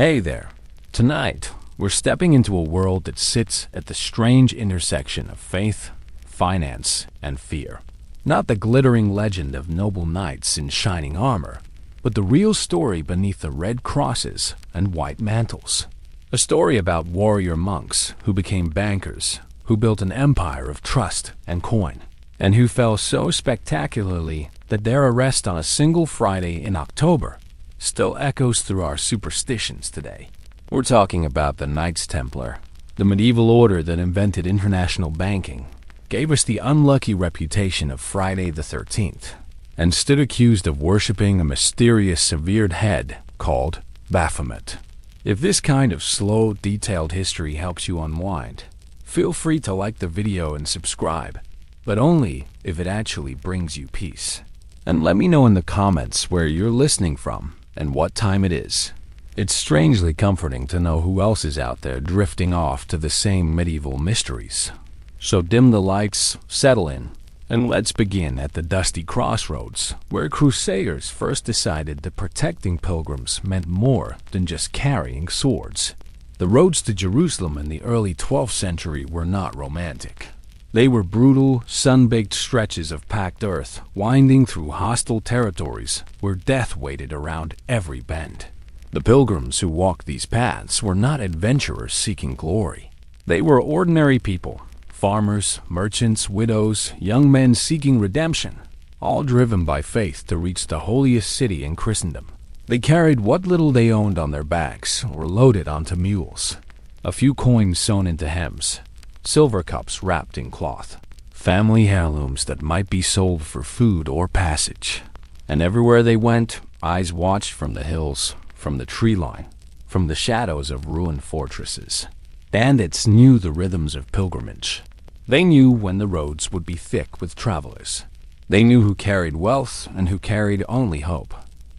Hey there. Tonight, we're stepping into a world that sits at the strange intersection of faith, finance, and fear. Not the glittering legend of noble knights in shining armor, but the real story beneath the red crosses and white mantles. A story about warrior monks who became bankers, who built an empire of trust and coin, and who fell so spectacularly that their arrest on a single Friday in October still echoes through our superstitions today. We're talking about the Knights Templar, the medieval order that invented international banking, gave us the unlucky reputation of Friday the 13th, and stood accused of worshipping a mysterious severed head called Baphomet. If this kind of slow, detailed history helps you unwind, feel free to like the video and subscribe, but only if it actually brings you peace. And let me know in the comments where you're listening from and what time it is. It's strangely comforting to know who else is out there drifting off to the same medieval mysteries. So dim the lights, settle in, and let's begin at the dusty crossroads, where crusaders first decided that protecting pilgrims meant more than just carrying swords. The roads to Jerusalem in the early 12th century were not romantic. They were brutal, sun-baked stretches of packed earth, winding through hostile territories where death waited around every bend. The pilgrims who walked these paths were not adventurers seeking glory. They were ordinary people, farmers, merchants, widows, young men seeking redemption, all driven by faith to reach the holiest city in Christendom. They carried what little they owned on their backs or loaded onto mules. A few coins sewn into hems, silver cups wrapped in cloth, family heirlooms that might be sold for food or passage. And everywhere they went, eyes watched from the hills, from the tree line, from the shadows of ruined fortresses. Bandits knew the rhythms of pilgrimage. They knew when the roads would be thick with travelers. They knew who carried wealth and who carried only hope,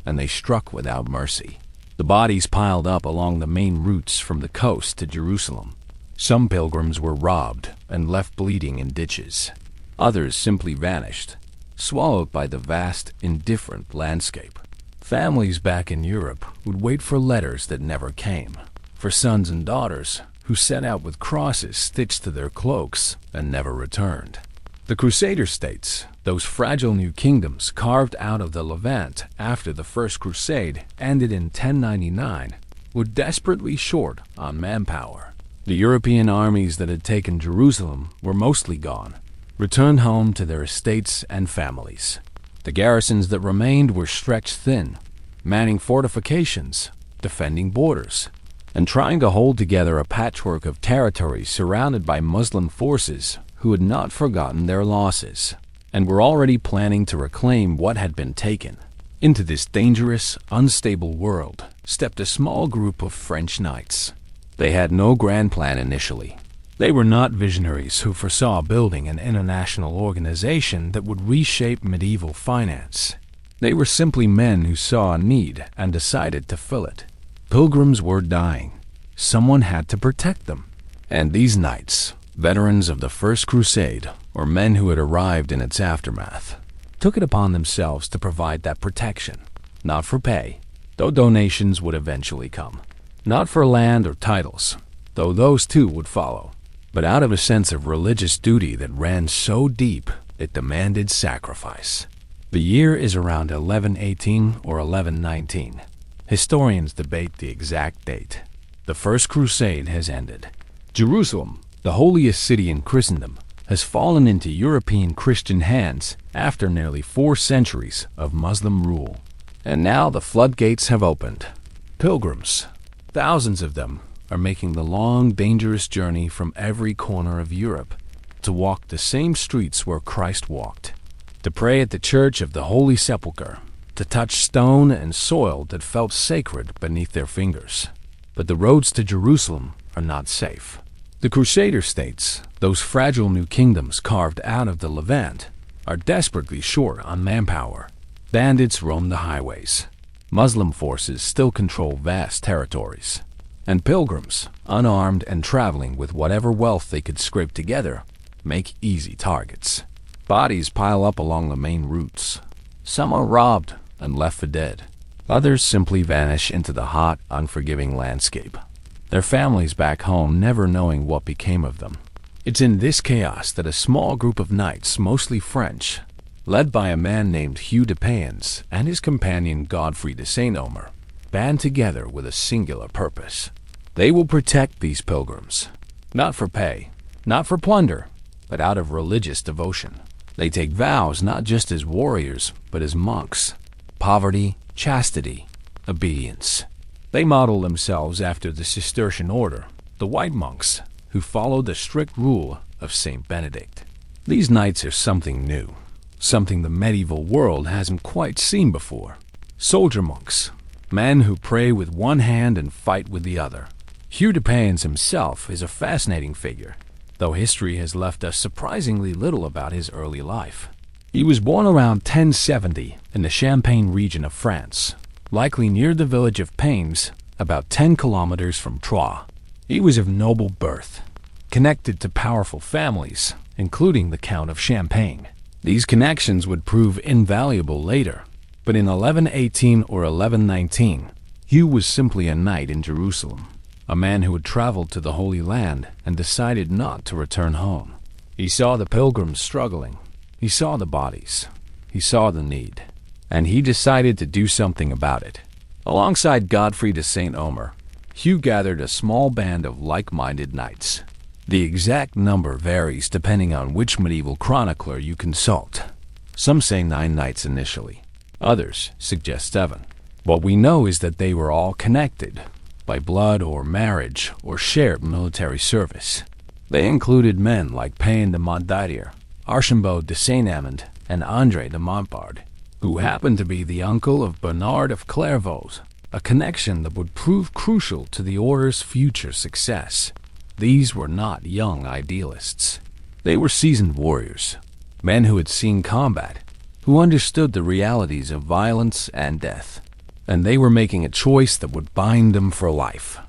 and they struck without mercy. The bodies piled up along the main routes from the coast to Jerusalem. Some pilgrims were robbed and left bleeding in ditches. Others simply vanished, swallowed by the vast, indifferent landscape. Families back in Europe would wait for letters that never came, for sons and daughters who set out with crosses stitched to their cloaks and never returned. The Crusader states, those fragile new kingdoms carved out of the Levant after the First Crusade ended in 1099, were desperately short on manpower. The European armies that had taken Jerusalem were mostly gone, returned home to their estates and families. The garrisons that remained were stretched thin, manning fortifications, defending borders, and trying to hold together a patchwork of territories surrounded by Muslim forces who had not forgotten their losses, and were already planning to reclaim what had been taken. Into this dangerous, unstable world stepped a small group of French knights. They had no grand plan initially. They were not visionaries who foresaw building an international organization that would reshape medieval finance. They were simply men who saw a need and decided to fill it. Pilgrims were dying. Someone had to protect them. And these knights, veterans of the First Crusade, or men who had arrived in its aftermath, took it upon themselves to provide that protection, not for pay, though donations would eventually come. Not for land or titles, though those too would follow, but out of a sense of religious duty that ran so deep it demanded sacrifice. The year is around 1118 or 1119. Historians debate the exact date. The First Crusade has ended. Jerusalem, the holiest city in Christendom, has fallen into European Christian hands after nearly 4 centuries of Muslim rule. And now the floodgates have opened. Pilgrims, thousands of them, are making the long, dangerous journey from every corner of Europe to walk the same streets where Christ walked, to pray at the Church of the Holy Sepulchre, to touch stone and soil that felt sacred beneath their fingers. But the roads to Jerusalem are not safe. The Crusader states, those fragile new kingdoms carved out of the Levant, are desperately short on manpower. Bandits roam the highways. Muslim forces still control vast territories. And pilgrims, unarmed and traveling with whatever wealth they could scrape together, make easy targets. Bodies pile up along the main routes. Some are robbed and left for dead. Others simply vanish into the hot, unforgiving landscape, their families back home never knowing what became of them. It's in this chaos that a small group of knights, mostly French, led by a man named Hugh de Payens and his companion Godfrey de Saint-Omer, band together with a singular purpose. They will protect these pilgrims, not for pay, not for plunder, but out of religious devotion. They take vows not just as warriors, but as monks. Poverty, chastity, obedience. They model themselves after the Cistercian order, the white monks, who followed the strict rule of Saint Benedict. These knights are something new, something the medieval world hasn't quite seen before. Soldier monks, men who pray with one hand and fight with the other. Hugh de Payens himself is a fascinating figure, though history has left us surprisingly little about his early life. He was born around 1070 in the Champagne region of France, likely near the village of Payens, about 10 kilometers from Troyes. He was of noble birth, connected to powerful families, including the Count of Champagne. These connections would prove invaluable later, but in 1118 or 1119, Hugh was simply a knight in Jerusalem, a man who had traveled to the Holy Land and decided not to return home. He saw the pilgrims struggling, he saw the bodies, he saw the need, and he decided to do something about it. Alongside Godfrey de Saint-Omer, Hugh gathered a small band of like-minded knights. The exact number varies depending on which medieval chronicler you consult. Some say 9 knights initially, others suggest 7. What we know is that they were all connected by blood or marriage or shared military service. They included men like Payen de Montdidier, Archambault de Saint-Amand, and André de Montbard, who happened to be the uncle of Bernard of Clairvaux, a connection that would prove crucial to the order's future success. These were not young idealists. They were seasoned warriors, men who had seen combat, who understood the realities of violence and death, and they were making a choice that would bind them for life.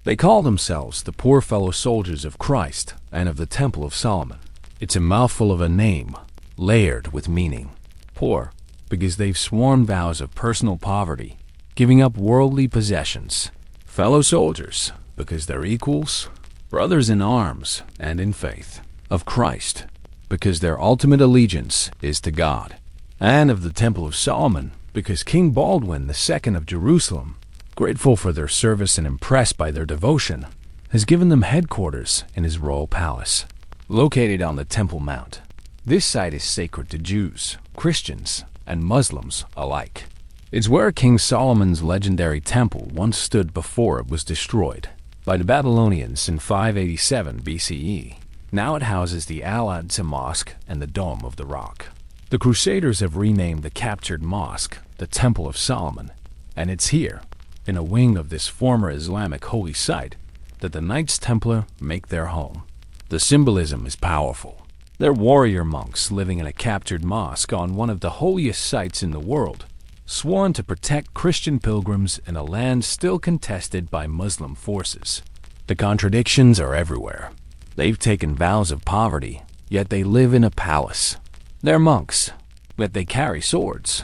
They call themselves the Poor Fellow Soldiers of Christ and of the Temple of Solomon. It's a mouthful of a name, layered with meaning. Poor, because they've sworn vows of personal poverty, giving up worldly possessions. Fellow soldiers, because they're equals, brothers in arms and in faith. Of Christ, because their ultimate allegiance is to God. And of the Temple of Solomon, because King Baldwin II of Jerusalem, grateful for their service and impressed by their devotion, has given them headquarters in his royal palace, located on the Temple Mount. This site is sacred to Jews, Christians, and Muslims alike. It's where King Solomon's legendary temple once stood before it was destroyed by the Babylonians in 587 BCE. Now it houses the Al-Aqsa Mosque and the Dome of the Rock. The Crusaders have renamed the captured mosque the Temple of Solomon, and it's here, in a wing of this former Islamic holy site, that the Knights Templar make their home. The symbolism is powerful. They're warrior monks living in a captured mosque on one of the holiest sites in the world, sworn to protect Christian pilgrims in a land still contested by Muslim forces. The contradictions are everywhere. They've taken vows of poverty, yet they live in a palace. They're monks, yet they carry swords.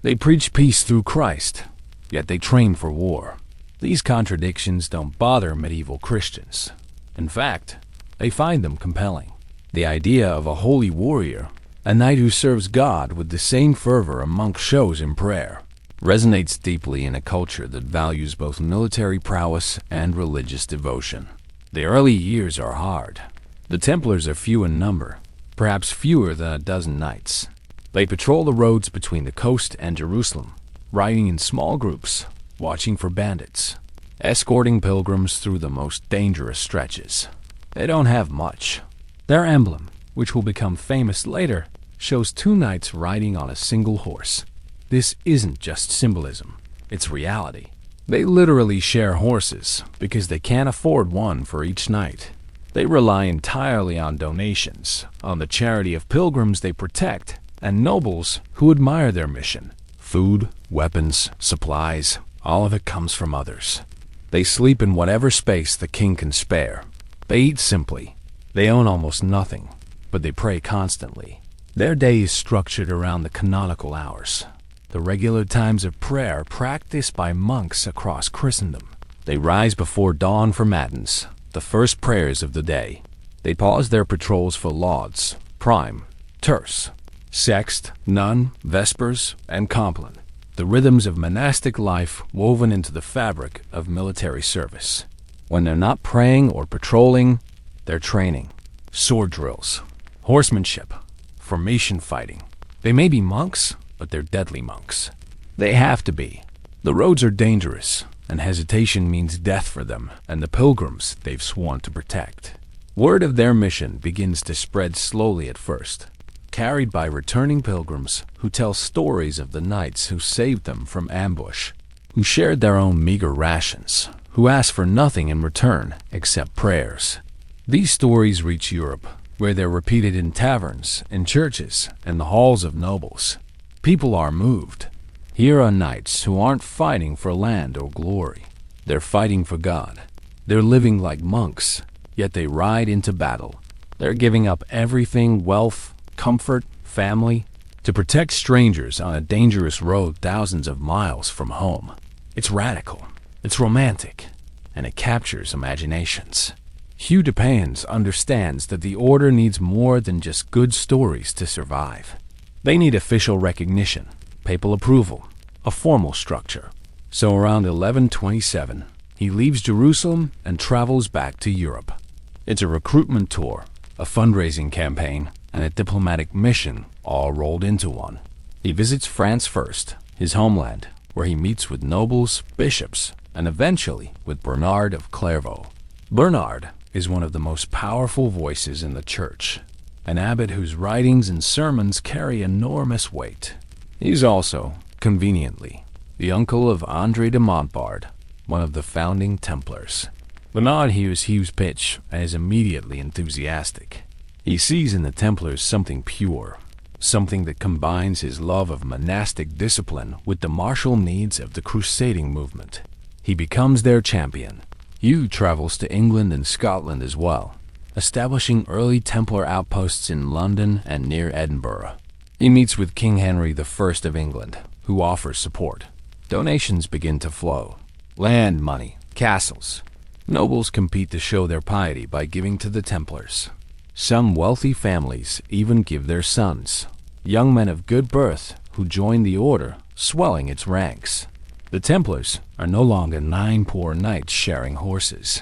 They preach peace through Christ, yet they train for war. These contradictions don't bother medieval Christians. In fact, they find them compelling. The idea of a holy warrior, a knight who serves God with the same fervor a monk shows in prayer, resonates deeply in a culture that values both military prowess and religious devotion. The early years are hard. The Templars are few in number, perhaps fewer than a dozen knights. They patrol the roads between the coast and Jerusalem, riding in small groups, watching for bandits, escorting pilgrims through the most dangerous stretches. They don't have much. Their emblem, which will become famous later, shows 2 knights riding on a single horse. This isn't just symbolism, it's reality. They literally share horses because they can't afford one for each knight. They rely entirely on donations, on the charity of pilgrims they protect, and nobles who admire their mission. Food, weapons, supplies, all of it comes from others. They sleep in whatever space the king can spare. They eat simply. They own almost nothing, but they pray constantly. Their day is structured around the canonical hours. the regular times of prayer practiced by monks across Christendom. They rise before dawn for matins, the first prayers of the day. They pause their patrols for lauds, prime, terce, sext, none, vespers, and compline, the rhythms of monastic life woven into the fabric of military service. When they're not praying or patrolling, they're training. Sword drills, horsemanship, formation fighting. They may be monks, but they're deadly monks. They have to be. The roads are dangerous, and hesitation means death for them and the pilgrims they've sworn to protect. Word of their mission begins to spread slowly at first, carried by returning pilgrims who tell stories of the knights who saved them from ambush, who shared their own meager rations, who asked for nothing in return except prayers. These stories reach Europe, where they're repeated in taverns, in churches, and the halls of nobles. People are moved. Here are knights who aren't fighting for land or glory. They're fighting for God. They're living like monks, yet they ride into battle. They're giving up everything, wealth, comfort, family, to protect strangers on a dangerous road thousands of miles from home. It's radical, it's romantic, and it captures imaginations. Hugh DePayens understands that the order needs more than just good stories to survive. They need official recognition, papal approval, a formal structure. So around 1127, he leaves Jerusalem and travels back to Europe. It's a recruitment tour, a fundraising campaign, and a diplomatic mission all rolled into one. He visits France first, his homeland, where he meets with nobles, bishops, and eventually with Bernard of Clairvaux. Bernard is one of the most powerful voices in the church, an abbot whose writings and sermons carry enormous weight. He's also, conveniently, the uncle of André de Montbard, one of the founding Templars. Bernard hears Hugh's pitch and is immediately enthusiastic. He sees in the Templars something pure, something that combines his love of monastic discipline with the martial needs of the crusading movement. He becomes their champion. Hugh travels to England and Scotland as well, establishing early Templar outposts in London and near Edinburgh. He meets with King Henry I of England, who offers support. Donations begin to flow. Land, money, castles. Nobles compete to show their piety by giving to the Templars. Some wealthy families even give their sons, young men of good birth who join the order, swelling its ranks. The Templars are no longer 9 poor knights sharing horses.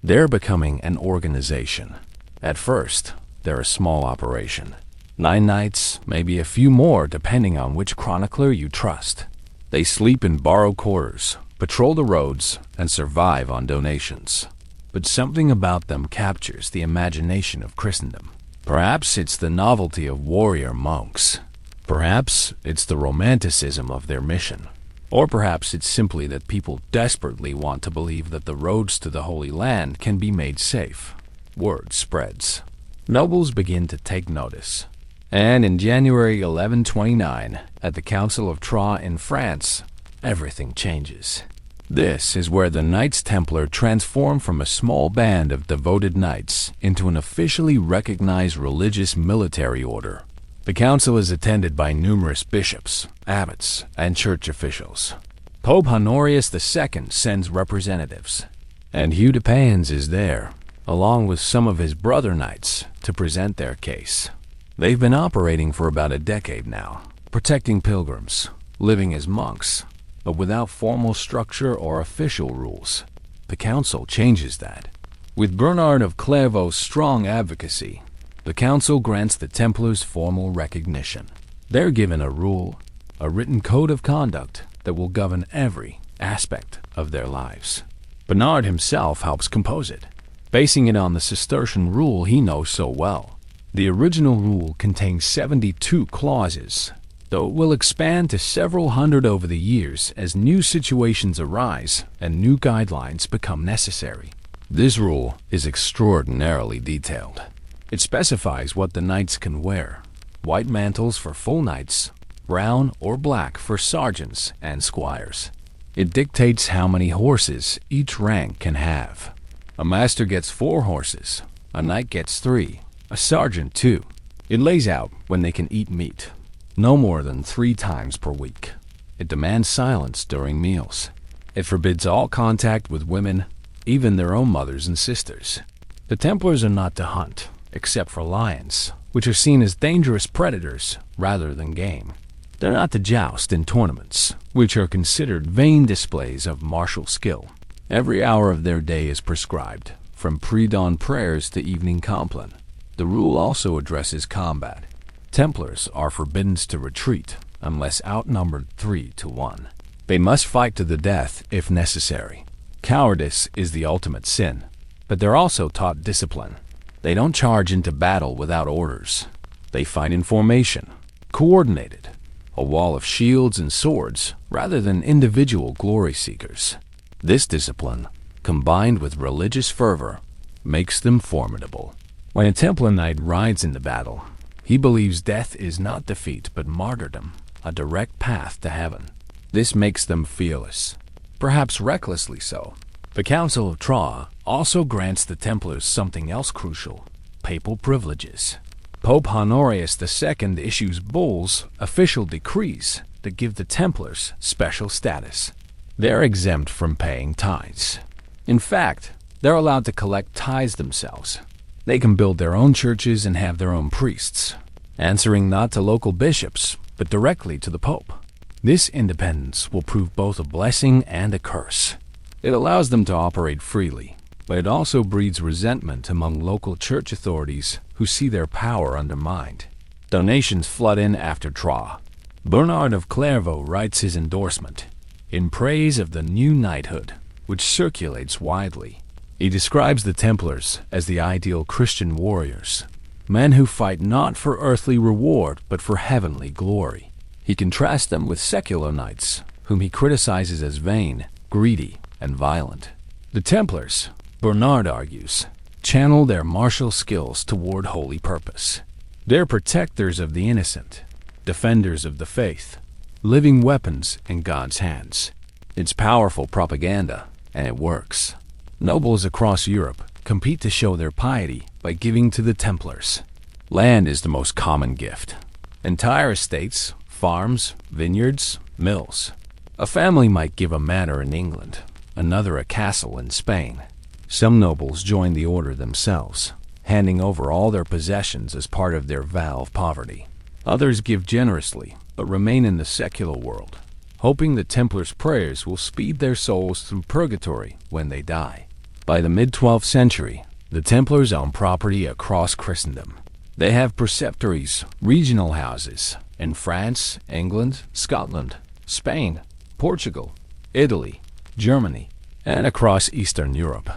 They're becoming an organization. At first, they're a small operation. 9 knights, maybe a few more depending on which chronicler you trust. They sleep in borrowed quarters, patrol the roads, and survive on donations. But something about them captures the imagination of Christendom. Perhaps it's the novelty of warrior monks. Perhaps it's the romanticism of their mission. Or perhaps it's simply that people desperately want to believe that the roads to the Holy Land can be made safe. Word spreads. Nobles begin to take notice. And in January 1129, at the Council of Troyes in France, everything changes. This is where the Knights Templar transform from a small band of devoted knights into an officially recognized religious military order. The council is attended by numerous bishops, abbots, and church officials. Pope Honorius II sends representatives, and Hugh DePayens is there, along with some of his brother knights, to present their case. They've been operating for about a decade now, protecting pilgrims, living as monks, but without formal structure or official rules. The council changes that. With Bernard of Clairvaux's strong advocacy, the council grants the Templars formal recognition. They're given a rule, a written code of conduct that will govern every aspect of their lives. Bernard himself helps compose it, basing it on the Cistercian rule he knows so well. The original rule contains 72 clauses, though it will expand to several hundred over the years as new situations arise and new guidelines become necessary. This rule is extraordinarily detailed. It specifies what the knights can wear: white mantles for full knights, brown or black for sergeants and squires. It dictates how many horses each rank can have. A master gets 4 horses, a knight gets 3, a sergeant 2. It lays out when they can eat meat, no more than 3 times per week. It demands silence during meals. It forbids all contact with women, even their own mothers and sisters. The Templars are not to hunt, except for lions, which are seen as dangerous predators rather than game. They're not to joust in tournaments, which are considered vain displays of martial skill. Every hour of their day is prescribed, from pre-dawn prayers to evening compline. The rule also addresses combat. Templars are forbidden to retreat unless outnumbered 3-1. They must fight to the death if necessary. Cowardice is the ultimate sin, but they're also taught discipline. They don't charge into battle without orders. They fight in formation, coordinated, a wall of shields and swords rather than individual glory seekers. This discipline, combined with religious fervor, makes them formidable. When a Templar knight rides into battle, he believes death is not defeat but martyrdom, a direct path to heaven. This makes them fearless, perhaps recklessly so. The Council of Troyes also grants the Templars something else crucial: papal privileges. Pope Honorius II issues bulls, official decrees, that give the Templars special status. They're exempt from paying tithes. In fact, they're allowed to collect tithes themselves. They can build their own churches and have their own priests, answering not to local bishops, but directly to the Pope. This independence will prove both a blessing and a curse. It allows them to operate freely, but it also breeds resentment among local church authorities who see their power undermined. Donations flood in after Troyes. Bernard of Clairvaux writes his endorsement in praise of the new knighthood, which circulates widely. He describes the Templars as the ideal Christian warriors, men who fight not for earthly reward but for heavenly glory. He contrasts them with secular knights, whom he criticizes as vain, greedy, and violent. The Templars, Bernard argues, channel their martial skills toward holy purpose. They're protectors of the innocent, defenders of the faith, living weapons in God's hands. It's powerful propaganda, and it works. Nobles across Europe compete to show their piety by giving to the Templars. Land is the most common gift. Entire estates, farms, vineyards, mills. A family might give a manor in England, another a castle in Spain. Some nobles join the order themselves, handing over all their possessions as part of their vow of poverty. Others give generously, but remain in the secular world, hoping the Templars' prayers will speed their souls through purgatory when they die. By the mid-12th century, the Templars own property across Christendom. They have preceptories, regional houses, in France, England, Scotland, Spain, Portugal, Italy, Germany, and across Eastern Europe.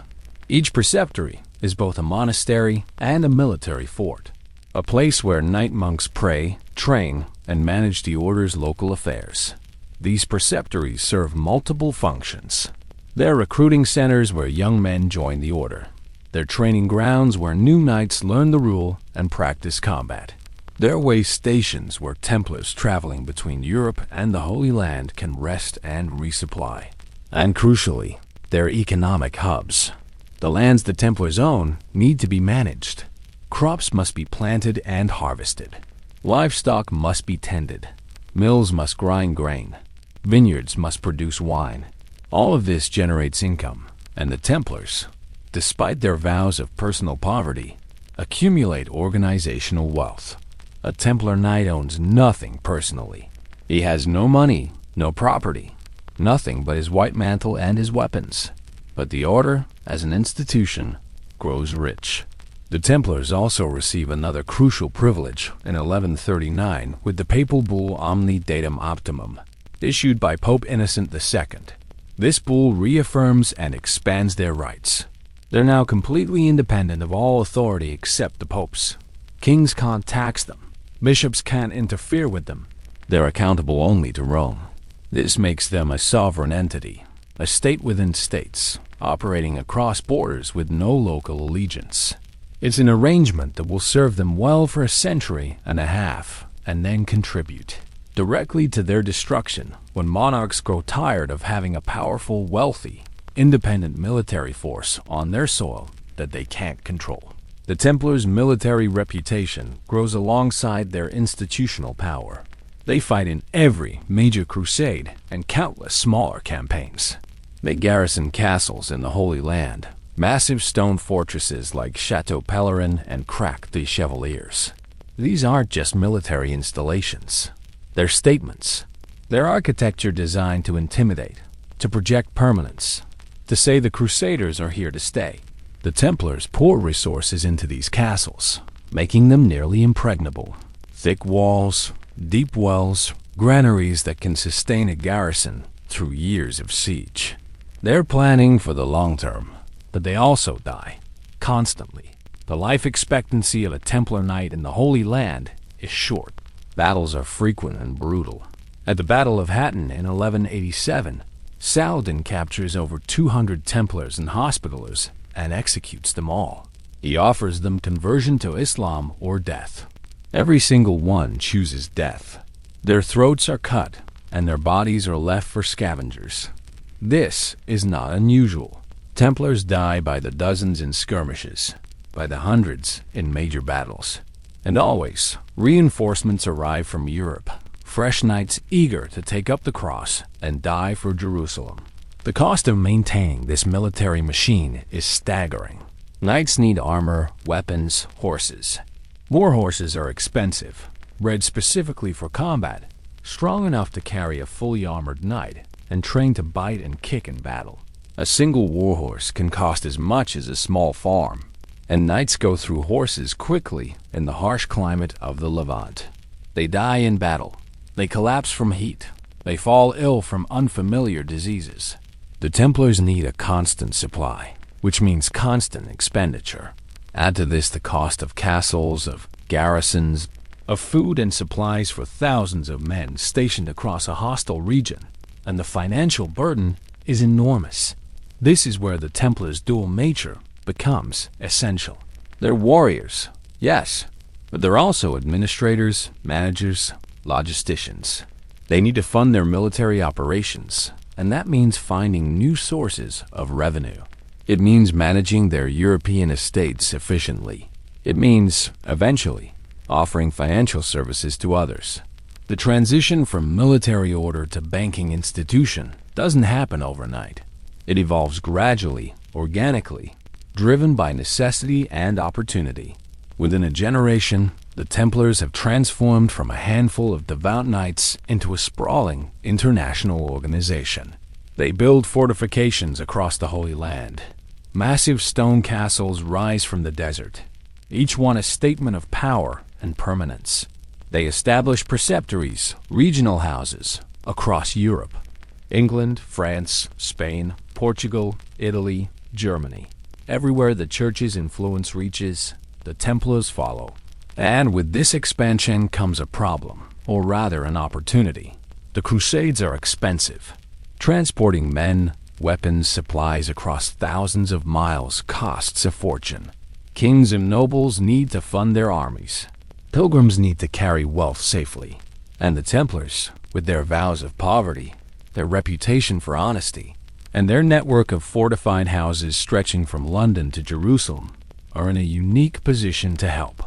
Each preceptory is both a monastery and a military fort, a place where knight monks pray, train, and manage the order's local affairs. These preceptories serve multiple functions. They're recruiting centers where young men join the order. They're training grounds where new knights learn the rule and practice combat. They're way stations where Templars traveling between Europe and the Holy Land can rest and resupply. And crucially, they're economic hubs. The lands the Templars own need to be managed. Crops must be planted and harvested. Livestock must be tended. Mills must grind grain. Vineyards must produce wine. All of this generates income, and the Templars, despite their vows of personal poverty, accumulate organizational wealth. A Templar knight owns nothing personally. He has no money, no property, nothing but his white mantle and his weapons. But the order, as an institution, grows rich. The Templars also receive another crucial privilege in 1139 with the papal bull Omni Datum Optimum, issued by Pope Innocent II. This bull reaffirms and expands their rights. They're now completely independent of all authority except the popes. Kings can't tax them. Bishops can't interfere with them. They're accountable only to Rome. This makes them a sovereign entity, a state within states, operating across borders with no local allegiance. It's an arrangement that will serve them well for a century and a half, and then contribute directly to their destruction when monarchs grow tired of having a powerful, wealthy, independent military force on their soil that they can't control. The Templars' military reputation grows alongside their institutional power. They fight in every major crusade and countless smaller campaigns. They garrison castles in the Holy Land, massive stone fortresses like Chateau Pellerin and Crac the Chevaliers. These aren't just military installations. They're statements. Their architecture designed to intimidate, to project permanence, to say the Crusaders are here to stay. The Templars pour resources into these castles, making them nearly impregnable. Thick walls, deep wells, granaries that can sustain a garrison through years of siege. They're planning for the long term, but they also die, constantly. The life expectancy of a Templar knight in the Holy Land is short. Battles are frequent and brutal. At the Battle of Hattin in 1187, Saladin captures over 200 Templars and Hospitallers and executes them all. He offers them conversion to Islam or death. Every single one chooses death. Their throats are cut, and their bodies are left for scavengers. This is not unusual. Templars die by the dozens in skirmishes, by the hundreds in major battles. And always, reinforcements arrive from Europe, fresh knights eager to take up the cross and die for Jerusalem. The cost of maintaining this military machine is staggering. Knights need armor, weapons, horses. War horses are expensive, bred specifically for combat, strong enough to carry a fully armored knight, and trained to bite and kick in battle. A single warhorse can cost as much as a small farm, and knights go through horses quickly in the harsh climate of the Levant. They die in battle. They collapse from heat. They fall ill from unfamiliar diseases. The Templars need a constant supply, which means constant expenditure. Add to this the cost of castles, of garrisons, of food and supplies for thousands of men stationed across a hostile region, and the financial burden is enormous. This is where the Templars' dual nature becomes essential. They're warriors, yes, but they're also administrators, managers, logisticians. They need to fund their military operations, and that means finding new sources of revenue. It means managing their European estates efficiently. It means, eventually, offering financial services to others. The transition from military order to banking institution doesn't happen overnight. It evolves gradually, organically, driven by necessity and opportunity. Within a generation, the Templars have transformed from a handful of devout knights into a sprawling international organization. They build fortifications across the Holy Land. Massive stone castles rise from the desert, each one a statement of power and permanence. They establish preceptories, regional houses, across Europe. England, France, Spain, Portugal, Italy, Germany. Everywhere the Church's influence reaches, the Templars follow. And with this expansion comes a problem, or rather an opportunity. The Crusades are expensive. Transporting men, weapons, supplies across thousands of miles costs a fortune. Kings and nobles need to fund their armies. Pilgrims need to carry wealth safely. And the Templars, with their vows of poverty, their reputation for honesty, and their network of fortified houses stretching from London to Jerusalem, are in a unique position to help.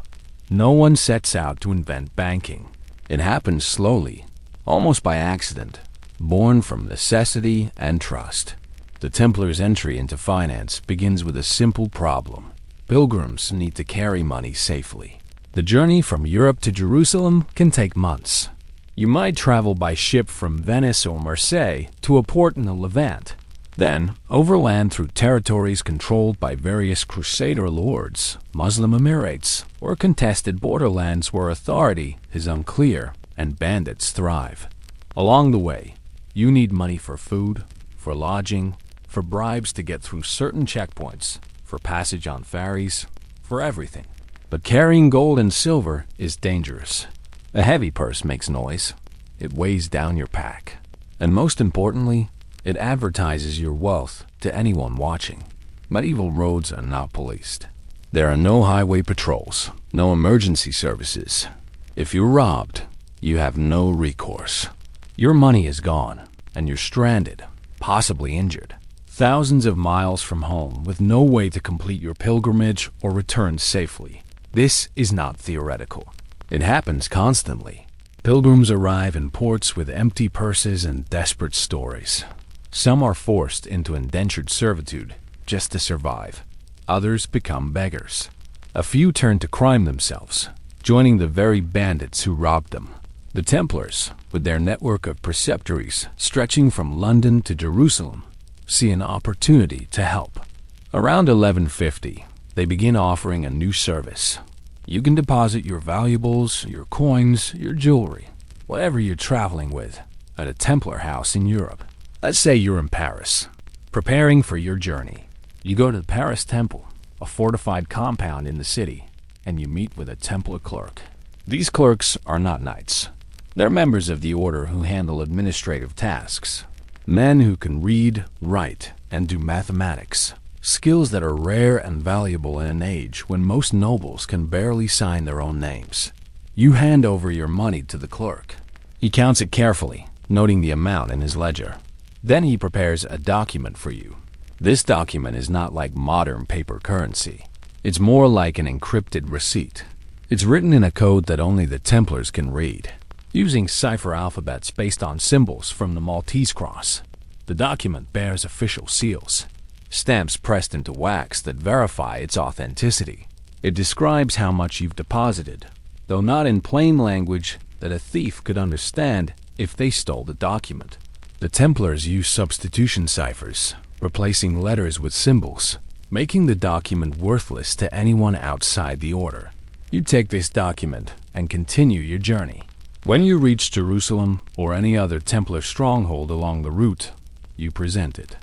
No one sets out to invent banking. It happens slowly, almost by accident, born from necessity and trust. The Templars' entry into finance begins with a simple problem. Pilgrims need to carry money safely. The journey from Europe to Jerusalem can take months. You might travel by ship from Venice or Marseille to a port in the Levant, then overland through territories controlled by various Crusader lords, Muslim emirates, or contested borderlands where authority is unclear and bandits thrive. Along the way, you need money for food, for lodging, for bribes to get through certain checkpoints, for passage on ferries, for everything. But carrying gold and silver is dangerous. A heavy purse makes noise. It weighs down your pack. And most importantly, it advertises your wealth to anyone watching. Medieval roads are not policed. There are no highway patrols, no emergency services. If you're robbed, you have no recourse. Your money is gone, and you're stranded, possibly injured. Thousands of miles from home with no way to complete your pilgrimage or return safely. This is not theoretical. It happens constantly. Pilgrims arrive in ports with empty purses and desperate stories. Some are forced into indentured servitude just to survive. Others become beggars. A few turn to crime themselves, joining the very bandits who robbed them. The Templars, with their network of preceptories stretching from London to Jerusalem, see an opportunity to help. Around 1150, they begin offering a new service. You can deposit your valuables, your coins, your jewelry, whatever you're traveling with, at a Templar house in Europe. Let's say you're in Paris, preparing for your journey. You go to the Paris Temple, a fortified compound in the city, and you meet with a Templar clerk. These clerks are not knights. They're members of the order who handle administrative tasks. Men who can read, write, and do mathematics. Skills that are rare and valuable in an age when most nobles can barely sign their own names. You hand over your money to the clerk. He counts it carefully, noting the amount in his ledger. Then he prepares a document for you. This document is not like modern paper currency. It's more like an encrypted receipt. It's written in a code that only the Templars can read, using cipher alphabets based on symbols from the Maltese cross. The document bears official seals, stamps pressed into wax that verify its authenticity. It describes how much you've deposited, though not in plain language that a thief could understand if they stole the document. The Templars use substitution ciphers, replacing letters with symbols, making the document worthless to anyone outside the order. You take this document and continue your journey. When you reach Jerusalem or any other Templar stronghold along the route, you present it.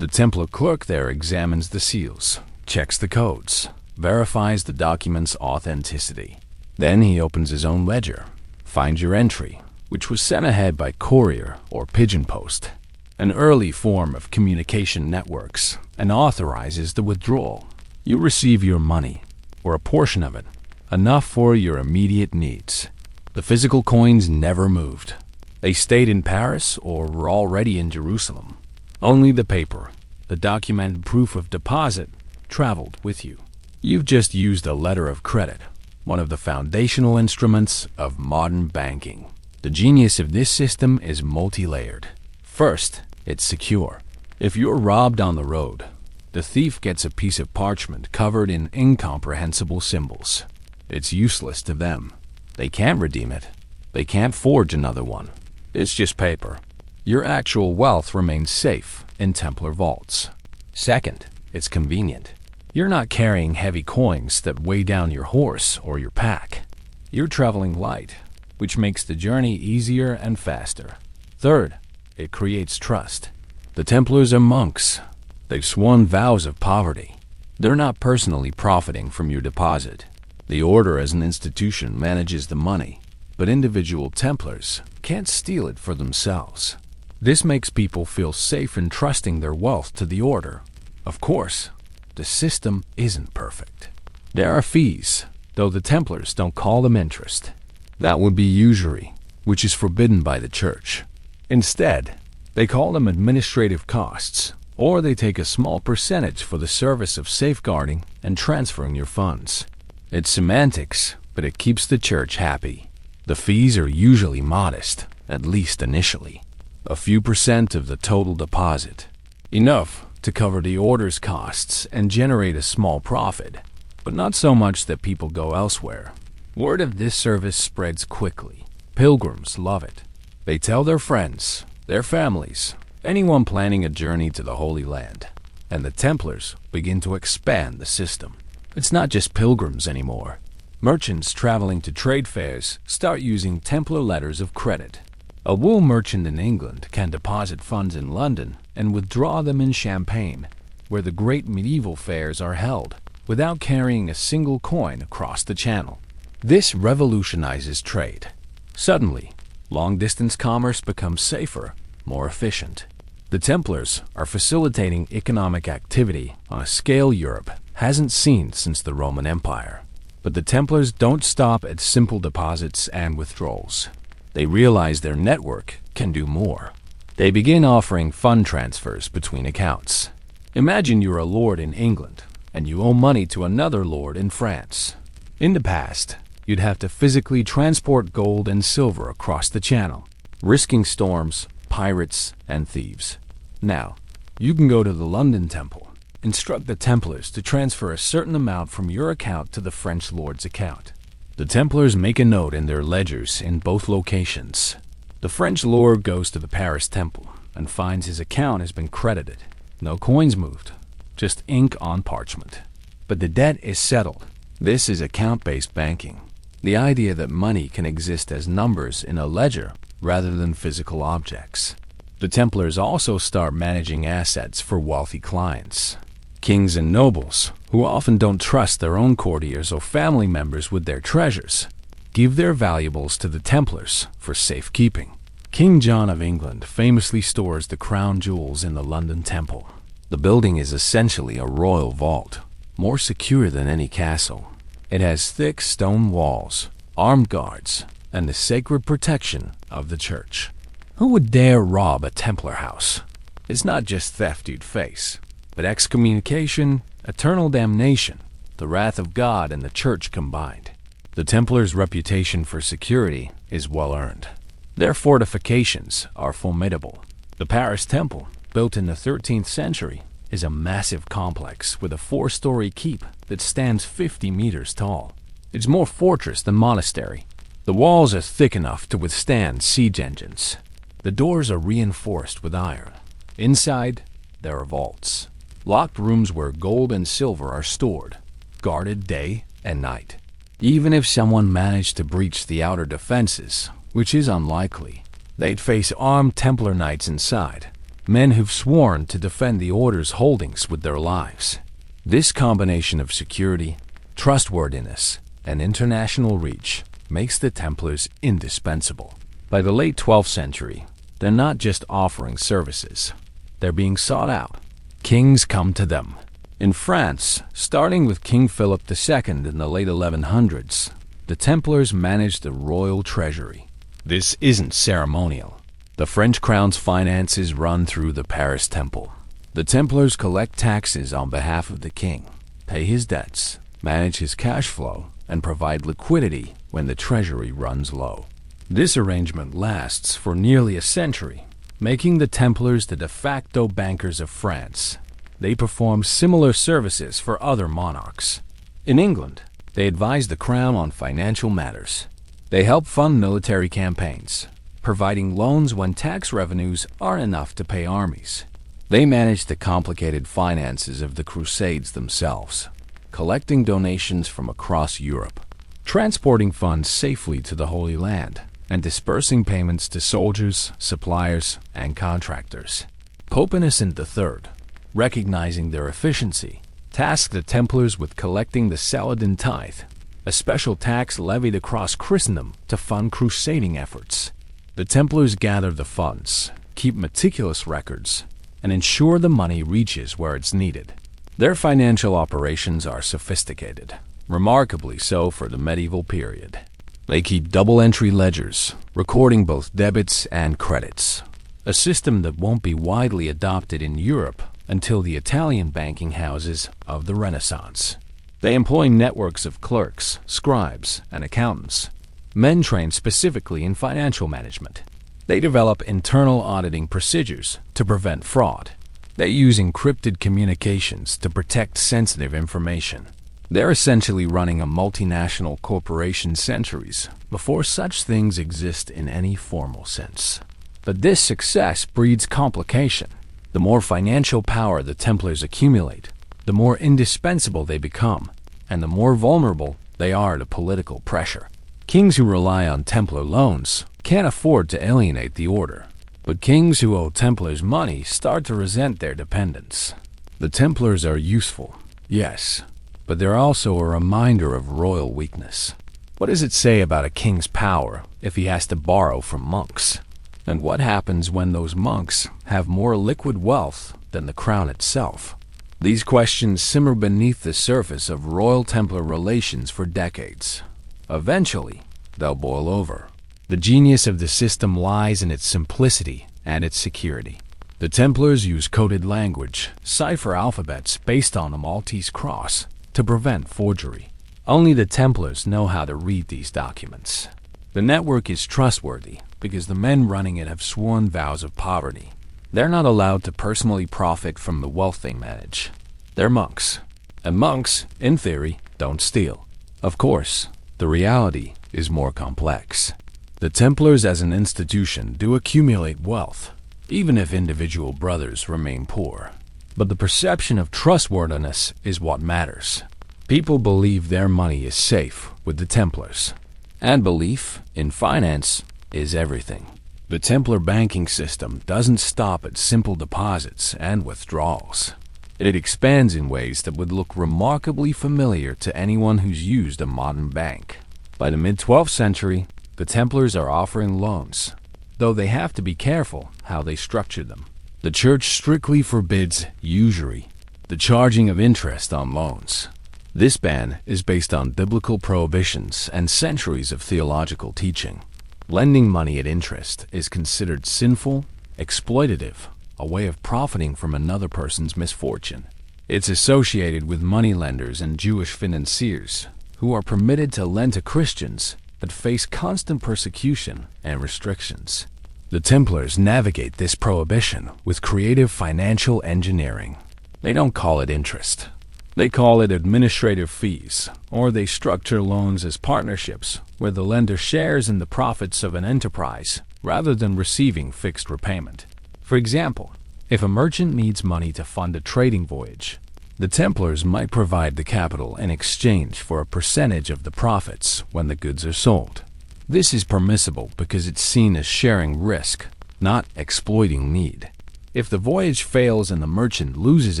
The Templar clerk there examines the seals, checks the codes, verifies the document's authenticity. Then he opens his own ledger, finds your entry, which was sent ahead by courier or pigeon post, an early form of communication networks, and authorizes the withdrawal. You receive your money, or a portion of it, enough for your immediate needs. The physical coins never moved. They stayed in Paris or were already in Jerusalem. Only the paper, the documented proof of deposit, traveled with you. You've just used a letter of credit, one of the foundational instruments of modern banking. The genius of this system is multi-layered. First, it's secure. If you're robbed on the road, the thief gets a piece of parchment covered in incomprehensible symbols. It's useless to them. They can't redeem it. They can't forge another one. It's just paper. Your actual wealth remains safe in Templar vaults. Second, it's convenient. You're not carrying heavy coins that weigh down your horse or your pack. You're traveling light, which makes the journey easier and faster. Third, it creates trust. The Templars are monks. They've sworn vows of poverty. They're not personally profiting from your deposit. The order as an institution manages the money, but individual Templars can't steal it for themselves. This makes people feel safe in trusting their wealth to the order. Of course, the system isn't perfect. There are fees, though the Templars don't call them interest. That would be usury, which is forbidden by the Church. Instead, they call them administrative costs, or they take a small percentage for the service of safeguarding and transferring your funds. It's semantics, but it keeps the Church happy. The fees are usually modest, at least initially. A few percent of the total deposit. Enough to cover the order's costs and generate a small profit, but not so much that people go elsewhere. Word of this service spreads quickly. Pilgrims love it. They tell their friends, their families, anyone planning a journey to the Holy Land, and the Templars begin to expand the system. It's not just pilgrims anymore. Merchants traveling to trade fairs start using Templar letters of credit. A wool merchant in England can deposit funds in London and withdraw them in Champagne, where the great medieval fairs are held, without carrying a single coin across the channel. This revolutionizes trade. Suddenly, long-distance commerce becomes safer, more efficient. The Templars are facilitating economic activity on a scale Europe hasn't seen since the Roman Empire. But the Templars don't stop at simple deposits and withdrawals. They realize their network can do more. They begin offering fund transfers between accounts. Imagine you're a lord in England and you owe money to another lord in France. In the past, you'd have to physically transport gold and silver across the channel, risking storms, pirates, and thieves. Now, you can go to the London Temple, instruct the Templars to transfer a certain amount from your account to the French lord's account. The Templars make a note in their ledgers in both locations. The French lord goes to the Paris Temple and finds his account has been credited. No coins moved, just ink on parchment. But the debt is settled. This is account-based banking. The idea that money can exist as numbers in a ledger rather than physical objects. The Templars also start managing assets for wealthy clients. Kings and nobles, who often don't trust their own courtiers or family members with their treasures, give their valuables to the Templars for safekeeping. King John of England famously stores the crown jewels in the London Temple. The building is essentially a royal vault, more secure than any castle. It has thick stone walls, armed guards, and the sacred protection of the church. Who would dare rob a Templar house? It's not just theft you'd face, but excommunication, eternal damnation, the wrath of God and the church combined. The Templars' reputation for security is well earned. Their fortifications are formidable. The Paris Temple, built in the 13th century, is a massive complex with a 4-story keep that stands 50 meters tall. It's more fortress than monastery. The walls are thick enough to withstand siege engines. The doors are reinforced with iron. Inside, there are vaults, locked rooms where gold and silver are stored, guarded day and night. Even if someone managed to breach the outer defenses, which is unlikely, they'd face armed Templar knights inside, men who've sworn to defend the Order's holdings with their lives. This combination of security, trustworthiness, and international reach makes the Templars indispensable. By the late 12th century, they're not just offering services, they're being sought out. Kings come to them. In France, starting with King Philip II in the late 1100s, the Templars managed the royal treasury. This isn't ceremonial. The French crown's finances run through the Paris Temple. The Templars collect taxes on behalf of the king, pay his debts, manage his cash flow, and provide liquidity when the treasury runs low. This arrangement lasts for nearly a century, making the Templars the de facto bankers of France. They perform similar services for other monarchs. In England, they advise the crown on financial matters. They help fund military campaigns, providing loans when tax revenues aren't enough to pay armies. They manage the complicated finances of the Crusades themselves, collecting donations from across Europe, transporting funds safely to the Holy Land, and dispersing payments to soldiers, suppliers, and contractors. Pope Innocent III, recognizing their efficiency, tasked the Templars with collecting the Saladin tithe, a special tax levied across Christendom to fund crusading efforts. The Templars gather the funds, keep meticulous records, and ensure the money reaches where it's needed. Their financial operations are sophisticated, remarkably so for the medieval period. They keep double-entry ledgers, recording both debits and credits, a system that won't be widely adopted in Europe until the Italian banking houses of the Renaissance. They employ networks of clerks, scribes, and accountants, men trained specifically in financial management. They develop internal auditing procedures to prevent fraud. They use encrypted communications to protect sensitive information. They're essentially running a multinational corporation centuries before such things exist in any formal sense. But this success breeds complication. The more financial power the Templars accumulate, the more indispensable they become, and the more vulnerable they are to political pressure. Kings who rely on Templar loans can't afford to alienate the order, but kings who owe Templars money start to resent their dependence. The Templars are useful, yes, but they're also a reminder of royal weakness. What does it say about a king's power if he has to borrow from monks? And what happens when those monks have more liquid wealth than the crown itself? These questions simmer beneath the surface of Royal Templar relations for decades. Eventually, they'll boil over. The genius of the system lies in its simplicity and its security. The Templars use coded language, cipher alphabets based on the Maltese cross, to prevent forgery. Only the Templars know how to read these documents. The network is trustworthy because the men running it have sworn vows of poverty. They're not allowed to personally profit from the wealth they manage. They're monks. And monks, in theory, don't steal. Of course, the reality is more complex. The Templars as an institution do accumulate wealth, even if individual brothers remain poor. But the perception of trustworthiness is what matters. People believe their money is safe with the Templars. And belief in finance is everything. The Templar banking system doesn't stop at simple deposits and withdrawals. It expands in ways that would look remarkably familiar to anyone who's used a modern bank. By the mid-12th century, the Templars are offering loans, though they have to be careful how they structure them. The Church strictly forbids usury, the charging of interest on loans. This ban is based on biblical prohibitions and centuries of theological teaching. Lending money at interest is considered sinful, exploitative, a way of profiting from another person's misfortune. It's associated with moneylenders and Jewish financiers, who are permitted to lend to Christians but face constant persecution and restrictions. The Templars navigate this prohibition with creative financial engineering. They don't call it interest. They call it administrative fees, or they structure loans as partnerships where the lender shares in the profits of an enterprise rather than receiving fixed repayment. For example, if a merchant needs money to fund a trading voyage, the Templars might provide the capital in exchange for a percentage of the profits when the goods are sold. This is permissible because it's seen as sharing risk, not exploiting need. If the voyage fails and the merchant loses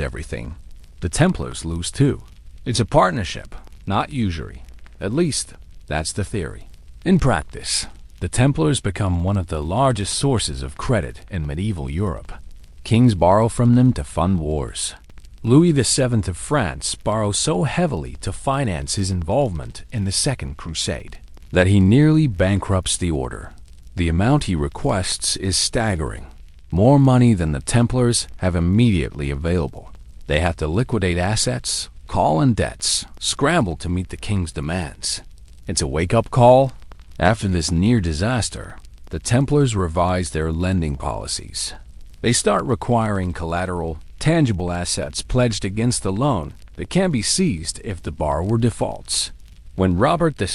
everything, the Templars lose too. It's a partnership, not usury. At least, that's the theory. In practice, the Templars become one of the largest sources of credit in medieval Europe. Kings borrow from them to fund wars. Louis VII of France borrows so heavily to finance his involvement in the Second Crusade that he nearly bankrupts the order. The amount he requests is staggering, more money than the Templars have immediately available. They have to liquidate assets, call in debts, scramble to meet the king's demands. It's a wake-up call. After this near disaster, the Templars revise their lending policies. They start requiring collateral, tangible assets pledged against the loan that can be seized if the borrower defaults. When Robert II,